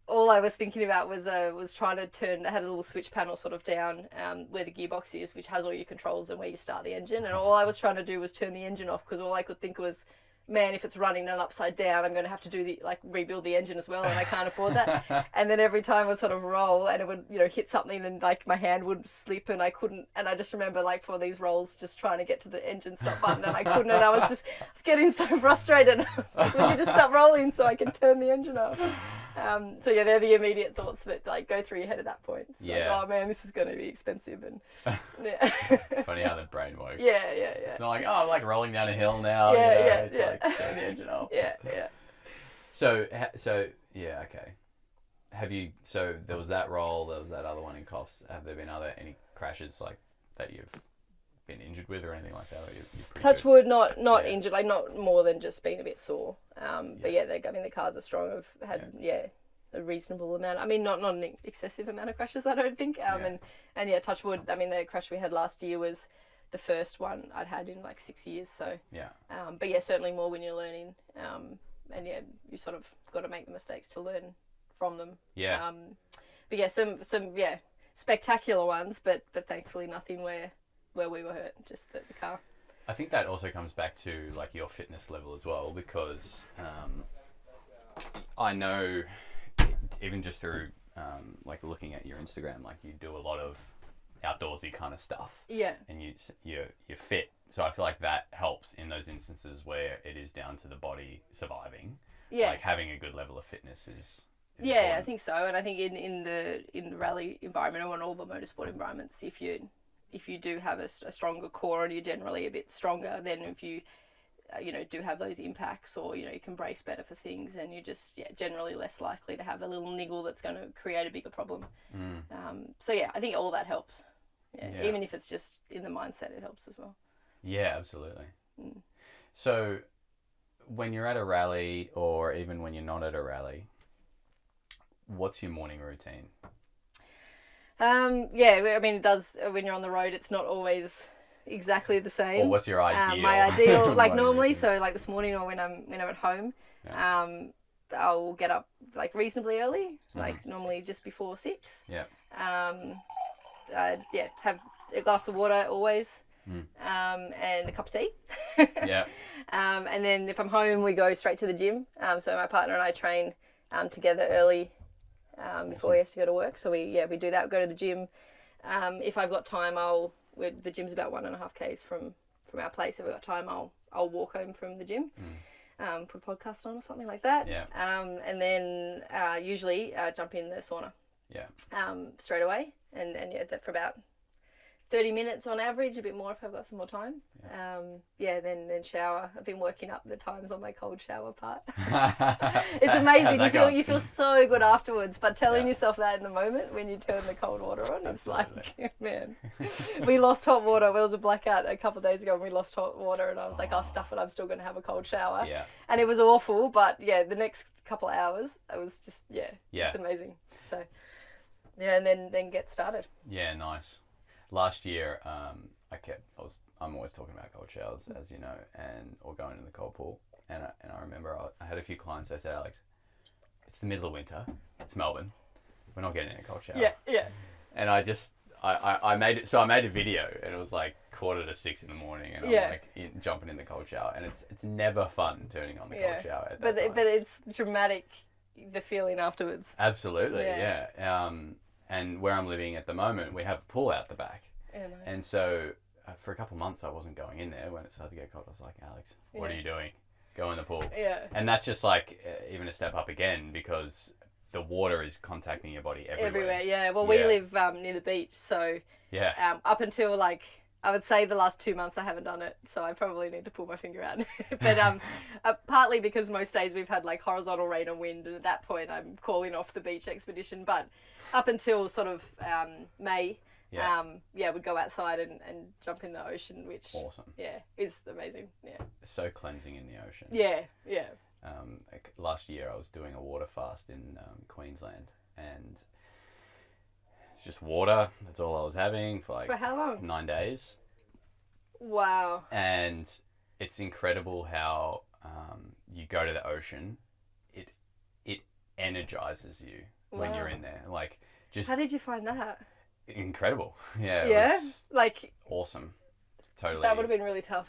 all I was thinking about was trying to turn. I had a little switch panel sort of down where the gearbox is, which has all your controls and where you start the engine, and all I was trying to do was turn the engine off, because all I could think was, man, if it's running and upside down, I'm going to have to do rebuild the engine as well, and I can't afford that. And then every time I would sort of roll, and it would, hit something, and like my hand would slip, and I couldn't. And I just remember like for these rolls, just trying to get to the engine stop button, and I couldn't. And I was getting so frustrated. I was like, will you just stop rolling so I can turn the engine off? So yeah, they're the immediate thoughts that like go through your head at that point. It's like, oh man, this is going to be expensive, and It's funny how the brain works. Yeah. It's not like, oh, I'm like rolling down a hill now. Like, turn the engine off. Yeah. So yeah, okay. Have you? So there was that roll. There was that other one in Coffs. Have there been any crashes like that you've been injured with or anything like that? Or you're Touch wood, not injured, like not more than just being a bit sore. But yeah, the cars are strong. I've had a reasonable amount. I mean, not an excessive amount of crashes, I don't think. And touch wood. I mean, the crash we had last year was the first one I'd had in like 6 years. So but yeah, certainly more when you're learning. And yeah, you sort of got to make the mistakes to learn from them. Yeah. But yeah, some spectacular ones, but thankfully nothing where we were hurt, just the car. I think that also comes back to like your fitness level as well, because I know even just through like looking at your Instagram, like you do a lot of outdoorsy kind of stuff. Yeah. And you're fit, so I feel like that helps in those instances where it is down to the body surviving. Yeah. Like having a good level of fitness is yeah, important. I think so. And I think in the rally environment or in all the motorsport environments, if you're if you do have a stronger core and you're generally a bit stronger, then if you do have those impacts, or you can brace better for things, and you're just generally less likely to have a little niggle that's going to create a bigger problem. So I think all that helps. Even if it's just in the mindset, it helps as well. Yeah, absolutely. So when you're at a rally, or even when you're not at a rally, what's your morning routine? I mean, it does, when you're on the road, it's not always exactly the same. Or what's your ideal? My ideal, like normally, so like this morning, or when I'm at home, I'll get up like reasonably early, like normally just before 6. Have a glass of water always, and a cup of tea. And then if I'm home, we go straight to the gym. So my partner and I train together early before he has to go to work. So we do that. We go to the gym. If I've got time, the gym's about 1.5 k's from our place. If I've got time, I'll walk home from the gym, put a podcast on or something like that. And then usually jump in the sauna. Straight away, and that for about 30 minutes on average, a bit more if I've got some more time. Then shower. I've been working up the times on my cold shower part. It's amazing. You feel so good afterwards, but telling yourself that in the moment when you turn the cold water on, it's like, man. We lost hot water. There was a blackout a couple of days ago and we lost hot water, and I was like, oh, stuff it, I'm still going to have a cold shower. And it was awful, but the next couple of hours, it was just, it's amazing. So, and then get started. Yeah, nice. Last year, I'm always talking about cold showers, as you know, or going in the cold pool. And I remember I had a few clients. They said, Alex, it's the middle of winter. It's Melbourne. We're not getting in a cold shower. And I made it. So I made a video, and it was like 5:45 in the morning, and I'm like jumping in the cold shower, and it's never fun turning on the cold shower. But it's dramatic, the feeling afterwards. Absolutely, and where I'm living at the moment, we have a pool out the back. Nice. And so for a couple of months, I wasn't going in there. When it started to get cold, I was like, Alex, what are you doing? Go in the pool. And that's just like even a step up again, because the water is contacting your body everywhere. Well, we live near the beach, so up until like, I would say the last 2 months I haven't done it, so I probably need to pull my finger out. But partly because most days we've had like horizontal rain and wind, and at that point I'm calling off the beach expedition. But up until sort of May, we'd go outside and jump in the ocean, which is amazing. It's so cleansing in the ocean. Last year I was doing a water fast in Queensland, and it's just water. That's all I was having for like... For how long? 9 days. Wow. And it's incredible how you go to the ocean. It energizes you when you're in there. Like, just... How did you find that? Incredible. It was like... awesome. Totally. That would have been really tough.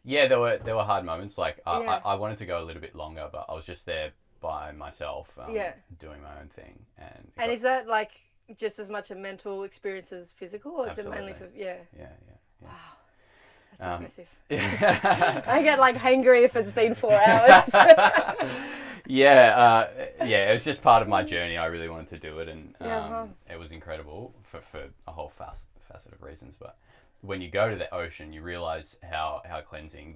Yeah, there were hard moments. Like, I wanted to go a little bit longer, but I was just there by myself, doing my own thing. And is that like... just as much a mental experience as physical, or is it mainly for... Wow, that's impressive. I get like hangry if it's been 4 hours. It was just part of my journey. I really wanted to do it, and it was incredible for a whole facet of reasons. But when you go to the ocean, you realize how cleansing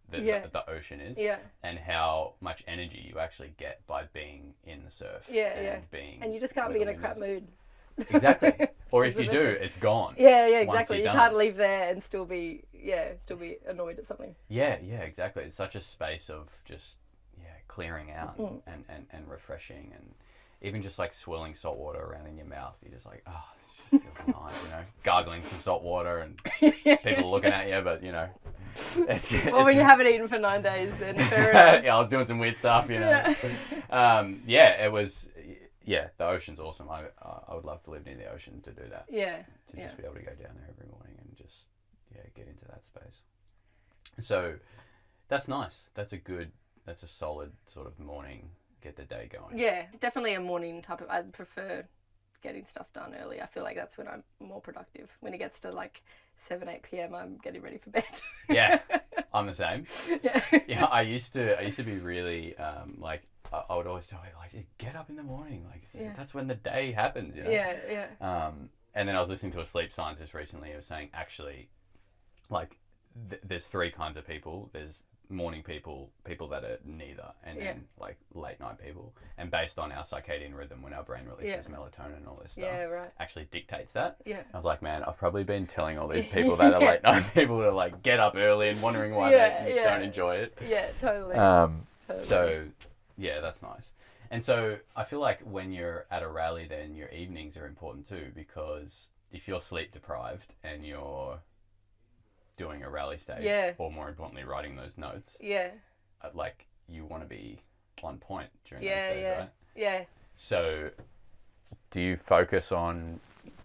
the ocean is, and how much energy you actually get by being in the surf. And you just can't be in a crap mood. Exactly. Or if you do, it's gone. Exactly. You can't leave there and still be annoyed at something. Exactly. It's such a space of just clearing out and refreshing, and even just like swirling salt water around in your mouth. You're just like, oh, this just feels nice, gargling some salt water, and people looking at you, but when you haven't eaten for 9 days, then fair enough. I was doing some weird stuff, it was. The ocean's awesome. I would love to live near the ocean to do that. To just be able to go down there every morning and just get into that space. So that's nice. That's a solid sort of morning, get the day going. Yeah, definitely a morning type of... I'd prefer getting stuff done early. I feel like that's when I'm more productive. When it gets to like 7, 8 p.m, I'm getting ready for bed. I'm the same. I used to be really I would always tell people, like, get up in the morning, like that's when the day happens, And then I was listening to a sleep scientist recently who was saying, actually, like, there's three kinds of people. There's morning people that are neither, and then like late night people. And based on our circadian rhythm, when our brain releases melatonin and all this stuff, actually dictates that. Yeah. I was like, man, I've probably been telling all these people that are late night people to like get up early and wondering why they don't enjoy it. Yeah, totally. Totally. So, yeah, that's nice. And so I feel like when you're at a rally, then your evenings are important too, because if you're sleep deprived and you're doing a rally stage, or more importantly, writing those notes, like you want to be on point during those days, right? Yeah. So, do you focus on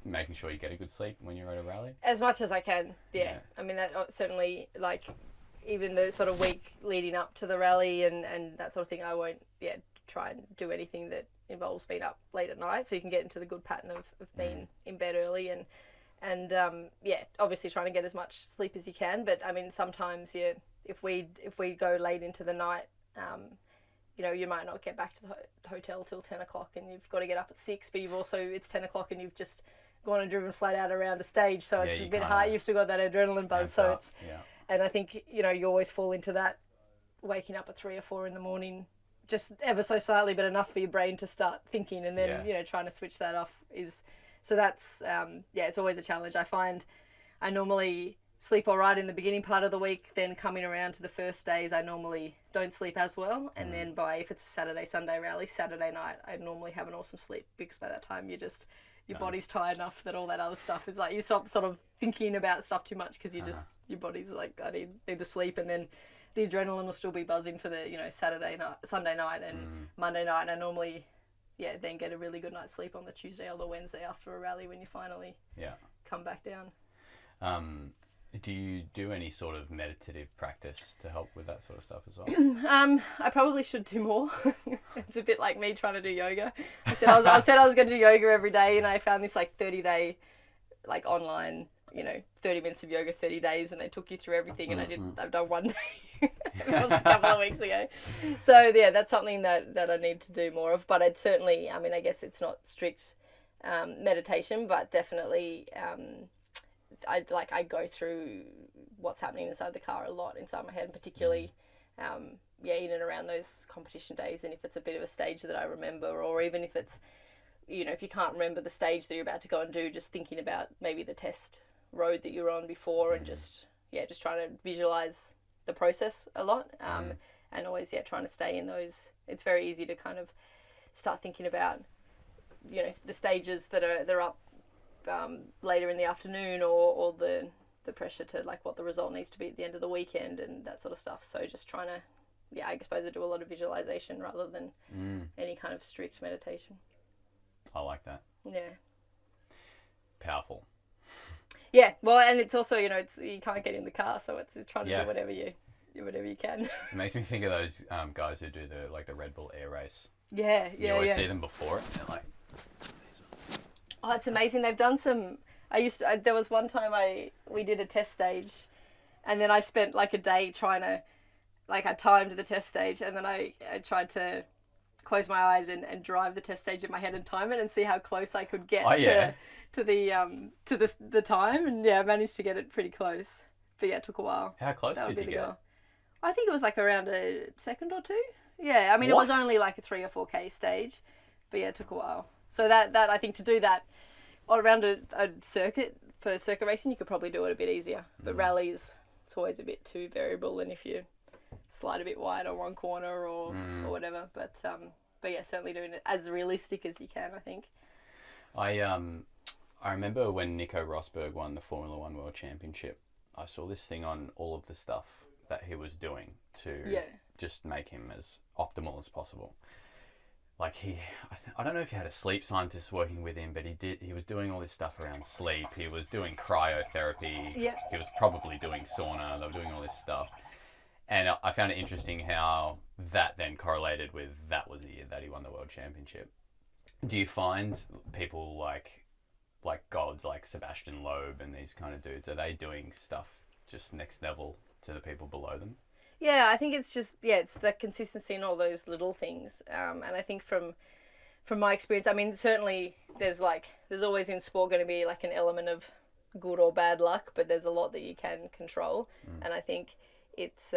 making sure you get a good sleep when you're at a rally? As much as I can, yeah. I mean, that certainly, like, even the sort of week leading up to the rally and that sort of thing, I won't, try and do anything that involves being up late at night, so you can get into the good pattern of being in bed early and obviously trying to get as much sleep as you can. But I mean, sometimes if we go late into the night, you might not get back to the hotel till 10 o'clock and you've got to get up at 6, but it's 10 o'clock and you've just gone and driven flat out around a stage, so it's a bit hard. You've still got that adrenaline buzz, so it's and I think you always fall into that, waking up at 3 or 4 in the morning, just ever so slightly, but enough for your brain to start thinking, and then trying to switch that off is. So that's, it's always a challenge. I find I normally sleep all right in the beginning part of the week, then coming around to the first days, I normally don't sleep as well. And then if it's a Saturday, Sunday rally, Saturday night, I normally have an awesome sleep, because by that time your body's tired enough that all that other stuff is like, you stop sort of thinking about stuff too much, because your body's like, I need the sleep. And then the adrenaline will still be buzzing for the, Saturday night, Sunday night and Monday night. And I normally... then get a really good night's sleep on the Tuesday or the Wednesday after a rally when you finally come back down. Do you do any sort of meditative practice to help with that sort of stuff as well? I probably should do more. It's a bit like me trying to do yoga. I said I was going to do yoga every day, and I found this like 30-day like online, 30 minutes of yoga, 30 days, and they took you through everything, and I've done one day. That was a couple of weeks ago. So that's something that I need to do more of. But I'd certainly, I guess it's not strict meditation, but definitely I go through what's happening inside the car a lot inside my head, and particularly in and around those competition days. And if it's a bit of a stage that I remember, or even if it's, if you can't remember the stage that you're about to go and do, just thinking about maybe the test road that you're on before, and just trying to visualize the process a lot, and always trying to stay in those. It's very easy to kind of start thinking about the stages that are up later in the afternoon, or the pressure to like what the result needs to be at the end of the weekend and that sort of stuff. So just trying to I suppose I do a lot of visualization rather than any kind of strict meditation. I like that. Powerful. Yeah, well, and it's also, it's, you can't get in the car, so it's trying to do whatever you can. It makes me think of those guys who do the Red Bull air race. Yeah. You always see them before it, and they're like... Oh, it's amazing. They've done some... there was one time we did a test stage, and then I spent like a day trying to... Like, I timed the test stage, and then I tried to close my eyes and drive the test stage in my head and time it and see how close I could get to the time, and I managed to get it pretty close, but it took a while. How close did you get? I think it was like around a second or two. It was only like a 3 or 4K stage, but it took a while. So that I think to do that around a circuit, for circuit racing, you could probably do it a bit easier, but rallies, it's always a bit too variable, and if you slide a bit wide on one corner or whatever, but certainly doing it as realistic as you can, I think. I remember when Nico Rosberg won the Formula One World Championship, I saw this thing on all of the stuff that he was doing to just make him as optimal as possible. Like I don't know if he had a sleep scientist working with him, but he was doing all this stuff around sleep. He was doing cryotherapy. Yeah. He was probably doing sauna. They were doing all this stuff. And I found it interesting how that then correlated with that was the year that he won the World Championship. Do you find people like gods like Sebastian Loeb and these kind of dudes, are they doing stuff just next level to the people below them? Yeah, I think it's just, it's the consistency in all those little things. And I think from from my experience, I mean, certainly there's always in sport going to be like an element of good or bad luck, but there's a lot that you can control. And I think it's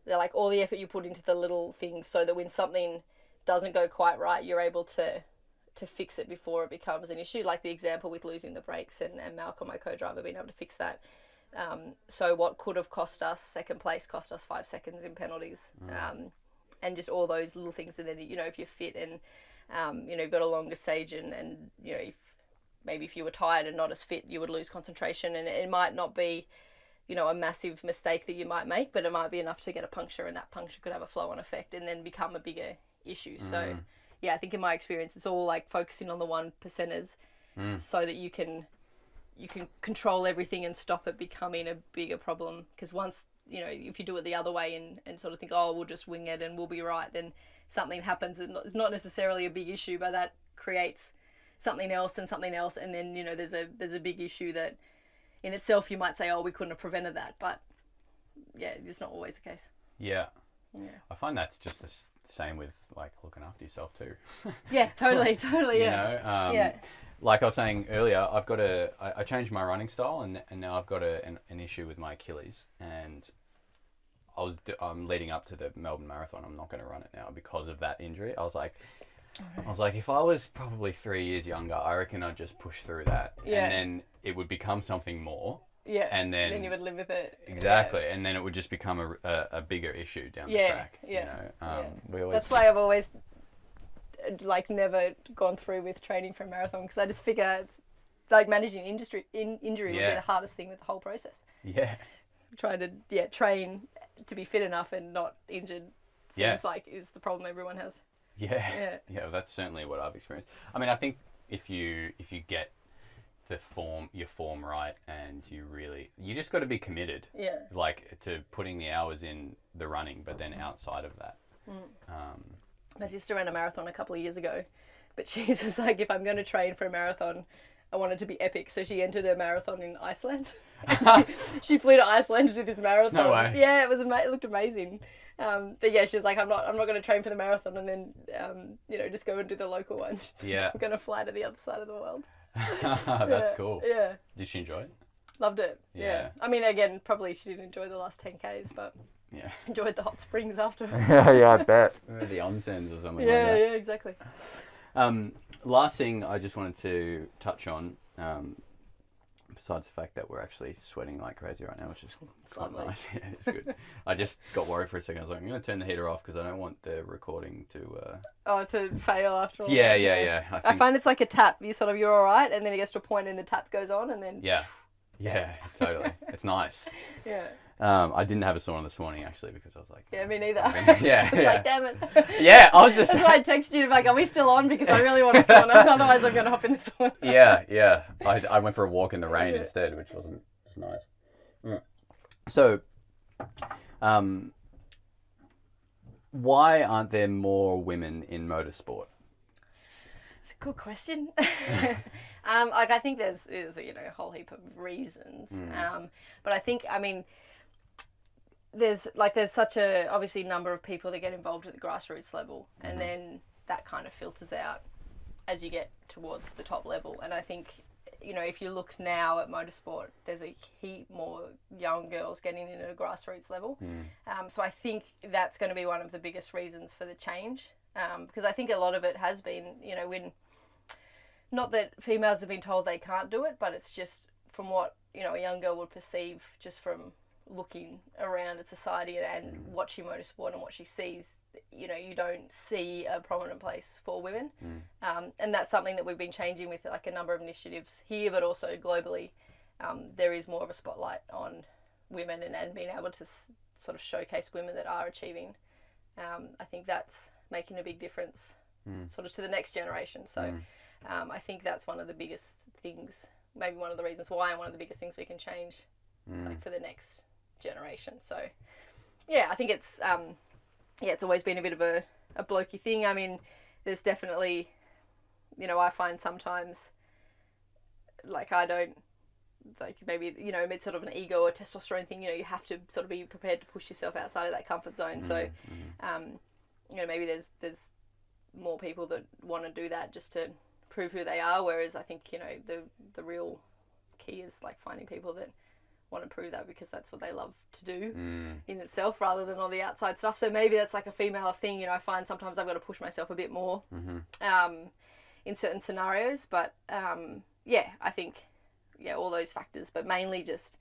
like all the effort you put into the little things, so that when something doesn't go quite right, you're able to fix it before it becomes an issue. Like the example with losing the brakes and Malcolm, my co-driver, being able to fix that. So what could have cost us second place cost us 5 seconds in penalties. And just all those little things. And then, you know, if you're fit and, you know, you've got a longer stage and you know, if you were tired and not as fit, you would lose concentration, and it might not be, you know, a massive mistake that you might make, but it might be enough to get a puncture, and that puncture could have a flow-on effect and then become a bigger issue. So, yeah, I think in my experience, it's all like focusing on the 1%ers so that you can control everything and stop it becoming a bigger problem. Because once, you know, if you do it the other way and sort of think, oh, we'll just wing it and we'll be right, then something happens. It's not necessarily a big issue, but that creates something else, and then, you know, there's a big issue that in itself you might say, oh, we couldn't have prevented that, but yeah, it's not always the case. Yeah. I find that's just the same with like looking after yourself too. Yeah, totally, yeah. You know, like I was saying earlier, I changed my running style, and now I've got an issue with my Achilles, and I'm leading up to the Melbourne Marathon. I'm not going to run it now because of that injury. I was like, if I was probably 3 years younger, I reckon I'd just push through that. Yeah. And then it would become something more. Yeah. And then you would live with it. Exactly. Yeah. And then it would just become a bigger issue down the track. Yeah. You know? That's why I've always like never gone through with training for a marathon, because I just figure it's like managing injury would be the hardest thing with the whole process. Yeah. Trying to train to be fit enough and not injured seems like is the problem everyone has. Yeah, that's certainly what I've experienced. I mean, I think if you get your form right, and you just got to be committed. Yeah. Like to putting the hours in the running, but then outside of that. My sister ran a marathon a couple of years ago, but she's just like, if I'm going to train for a marathon, I want it to be epic. So she entered a marathon in Iceland. She flew to Iceland to do this marathon. No way. Yeah, it looked amazing. But yeah, she was like, I'm not going to train for the marathon and then, you know, just go and do the local one. Yeah. I'm going to fly to the other side of the world. That's cool. Yeah. Did she enjoy it? Loved it. Yeah. I mean, again, probably she didn't enjoy the last 10Ks, but enjoyed the hot springs afterwards. Yeah, I bet. The onsens or something like that. Yeah, exactly. Last thing I just wanted to touch on, besides the fact that we're actually sweating like crazy right now, which is quite nice. Yeah, it's good. I just got worried for a second. I was like, I'm going to turn the heater off because I don't want the recording to... to fail after all. Yeah. I find it's like a tap. You're all right, and then it gets to a point and the tap goes on, and then... Yeah, totally. It's nice. Yeah. I didn't have a sauna this morning, actually, because I was like... Yeah, me neither. I was like, damn it. Yeah, I was just... That's why I texted you, like, are we still on? Because I really want a sauna, otherwise I'm going to hop in the sauna. Yeah. I went for a walk in the rain instead, which was nice. So, why aren't there more women in motorsport? It's a good question. I think there's a whole heap of reasons. But I think, there's such a obviously number of people that get involved at the grassroots level, and then that kind of filters out as you get towards the top level. And I think, if you look now at motorsport, there's a heap more young girls getting in at a grassroots level. So I think that's going to be one of the biggest reasons for the change. Because I think a lot of it has been, when, not that females have been told they can't do it, but it's just from what, a young girl would perceive just from looking around at society and watching motorsport and what she sees, you don't see a prominent place for women. And that's something that we've been changing with like a number of initiatives here, but also globally. There is more of a spotlight on women and being able to sort of showcase women that are achieving. I think that's making a big difference sort of to the next generation. So I think that's one of the biggest things, maybe one of the reasons why, and one of the biggest things we can change like for the next generation. So yeah, I think it's it's always been a bit of a blokey thing. I mean, there's definitely, I find sometimes like I don't, like maybe, it's sort of an ego or testosterone thing, you have to sort of be prepared to push yourself outside of that comfort zone. So, maybe there's more people that want to do that just to prove who they are. Whereas I think, you know, the real key is like finding people that want to prove that because that's what they love to do in itself rather than all the outside stuff. So maybe that's like a female thing. You know, I find sometimes I've got to push myself a bit more in certain scenarios. But I think, all those factors, but mainly just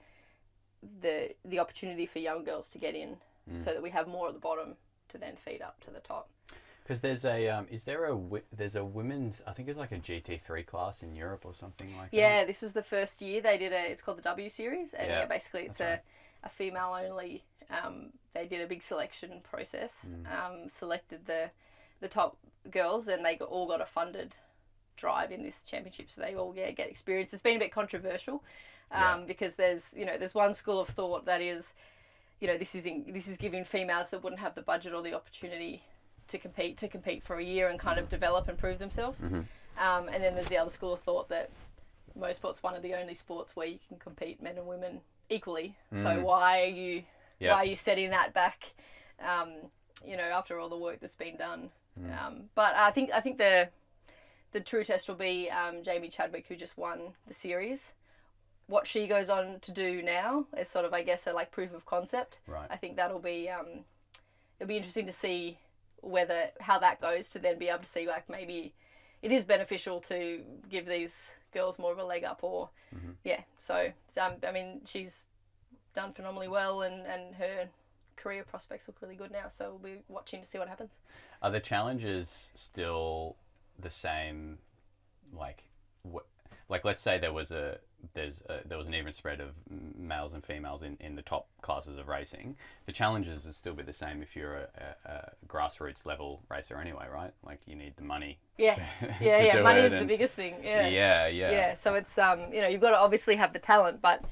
the opportunity for young girls to get in so that we have more at the bottom to then feed up to the top. Because there's a women's, I think it's like a GT3 class in Europe or something like that. Yeah, this is the first year they did it's called the W Series, and basically it's a female only. They did a big selection process, selected the top girls, and they all got a funded drive in this championship, so they all get experience. It's been a bit controversial because there's one school of thought that is, this is giving females that wouldn't have the budget or the opportunity to compete for a year and kind of develop and prove themselves. And then there's the other school of thought that motorsport's one of the only sports where you can compete men and women equally. So why are you setting that back? After all the work that's been done. But I think the true test will be Jamie Chadwick, who just won the series. What she goes on to do now is sort of, I guess, a like proof of concept. Right. I think that'll be it'll be interesting to see how that goes, to then be able to see like maybe it is beneficial to give these girls more of a leg up, or so I mean, she's done phenomenally well, and her career prospects look really good now, so we'll be watching to see what happens. Are the challenges still the same? Like let's say there was an even spread of males and females in the top classes of racing. The challenges would still be the same if you're a grassroots level racer anyway, right? Like you need the money. Money is the biggest thing. Yeah. So it's you've got to obviously have the talent, but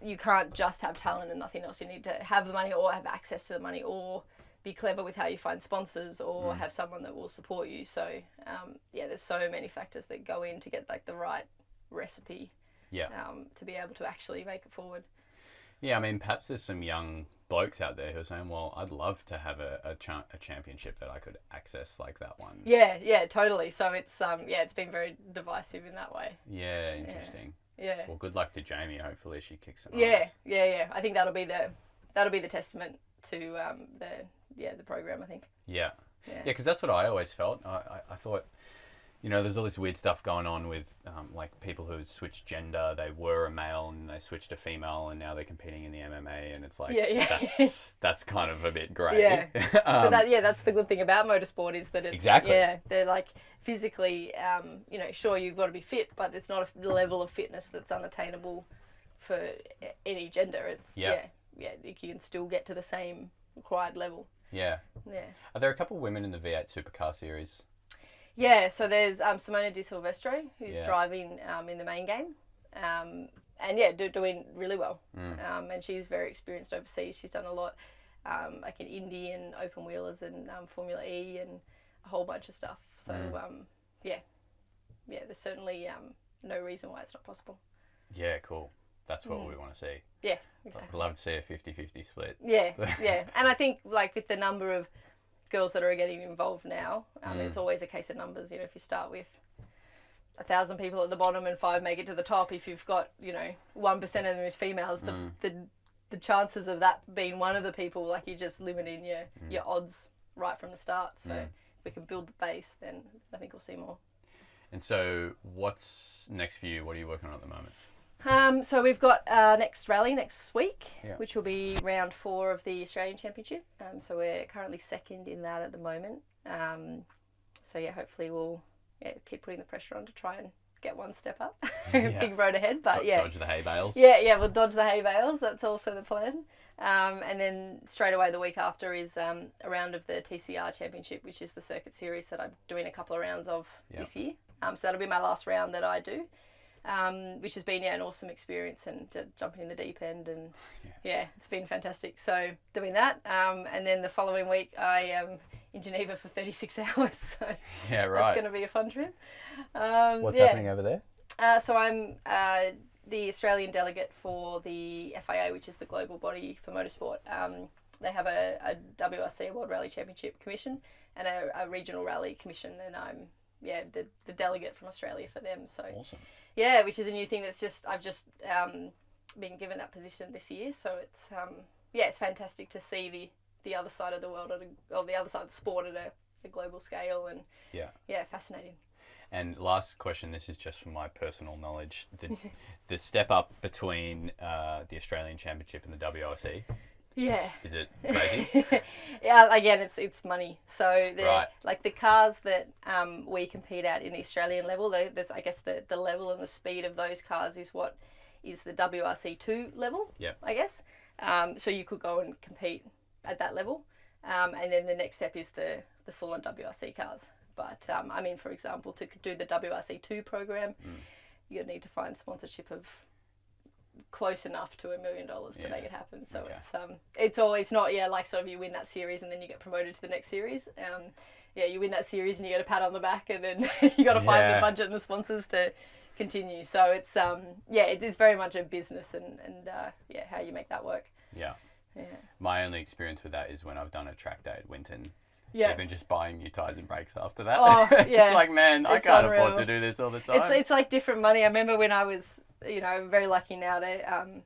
you can't just have talent and nothing else. You need to have the money, or have access to the money, or be clever with how you find sponsors, or have someone that will support you. So there's so many factors that go in to get like the right recipe to be able to actually make it forward. Yeah, I mean, perhaps there's some young blokes out there who are saying, well, I'd love to have a championship that I could access like that one. Yeah, totally. So it's it's been very divisive in that way. Yeah, interesting. Yeah. Well, good luck to Jamie. Hopefully she kicks some ass. Yeah. I think that'll be the testament to the program, I think. Yeah, because that's what I always felt. I thought, there's all this weird stuff going on with like people who switched gender. They were a male and they switched to female, and now they're competing in the MMA, and it's like that's kind of a bit grey. Yeah, but that's the good thing about motorsport, is that it's exactly they're like physically sure, you've got to be fit, but it's not a level of fitness that's unattainable for any gender. It's you can still get to the same required level. Yeah. Are there a couple of women in the V8 Supercar series? Yeah, so there's Simona Di Silvestro, who's driving in the main game, and doing really well. And she's very experienced overseas. She's done a lot, like in Indy and open wheelers and Formula E and a whole bunch of stuff. So there's certainly no reason why it's not possible. Yeah, cool. That's what we want to see. Yeah, exactly. I'd love to see a 50-50 split. Yeah. And I think like with the number of girls that are getting involved now, it's always a case of numbers. If you start with 1,000 people at the bottom and 5 make it to the top, if you've got 1% of them is females, the chances of that being one of the people, like, you're just limiting your odds right from the start. So if we can build the base, then I think we'll see more. And so what's next for you? What are you working on at the moment? So we've got next rally next week, which will be round 4 of the Australian Championship. So we're currently second in that at the moment. Hopefully we'll keep putting the pressure on to try and get one step up. Big road ahead, but dodge the hay bales. We'll dodge the hay bales. That's also the plan. And then straight away the week after is a round of the TCR Championship, which is the circuit series that I'm doing a couple of rounds of this year. So that'll be my last round that I do. Which has been an awesome experience, and jumping in the deep end, and it's been fantastic. So doing that, and then the following week I am in Geneva for 36 hours. So that's going to be a fun trip. What's happening over there? So I'm the Australian delegate for the FIA, which is the global body for motorsport. they have a WRC World Rally Championship Commission and a regional rally commission, and I'm the delegate from Australia for them. So awesome. Yeah, which is a new thing I've just been given that position this year. So it's it's fantastic to see the other side of the world or the other side of the sport at a global scale, and fascinating. And last question, this is just from my personal knowledge, the step up between the Australian Championship and the WRC. Yeah. Is it crazy? Yeah, again, it's money. So right. Like the cars that we compete at in the Australian level, there's, I guess the level and the speed of those cars is what is the WRC2 level, I guess. So you could go and compete at that level. And then the next step is the full-on WRC cars. But, I mean, for example, to do the WRC2 program, you'd need to find sponsorship of close enough to $1 million to make it happen. So it's not like sort of you win that series and then you get promoted to the next series. You win that series and you get a pat on the back, and then you got to find the budget and the sponsors to continue. So it's it's very much a business and how you make that work. Yeah. My only experience with that is when I've done a track day at Winton. Yeah. Even just buying new tyres and brakes after that. Oh, yeah. It's like, man, I can't afford to do this all the time. It's like different money. I remember when I was, I'm very lucky now to,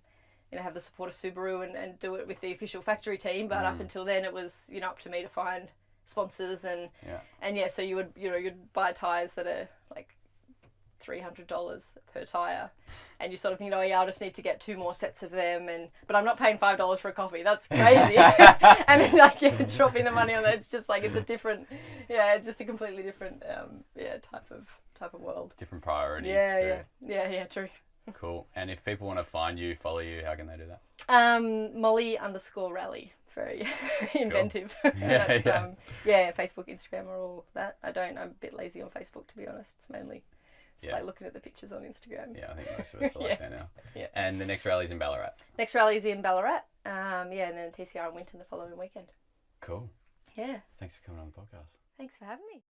have the support of Subaru and do it with the official factory team. But up until then, it was, up to me to find sponsors and so you would, you'd buy tyres that are like $300 per tyre, and you sort of think, I'll just need to get 2 more sets of them, but I'm not paying $5 for a coffee. That's crazy. And then dropping the money on that, it's just like it's a different, it's just a completely different type of world. Different priority. Yeah, true. Cool. And if people want to find you, follow you, how can they do that? Molly_rally. Very inventive. Cool. Facebook, Instagram are all that. I'm a bit lazy on Facebook, to be honest. It's mainly just like looking at the pictures on Instagram. Yeah, I think most of us are like that now. Yeah. And the next rally's in Ballarat. Next rally's in Ballarat. And then TCR in Winton the following weekend. Cool. Yeah. Thanks for coming on the podcast. Thanks for having me.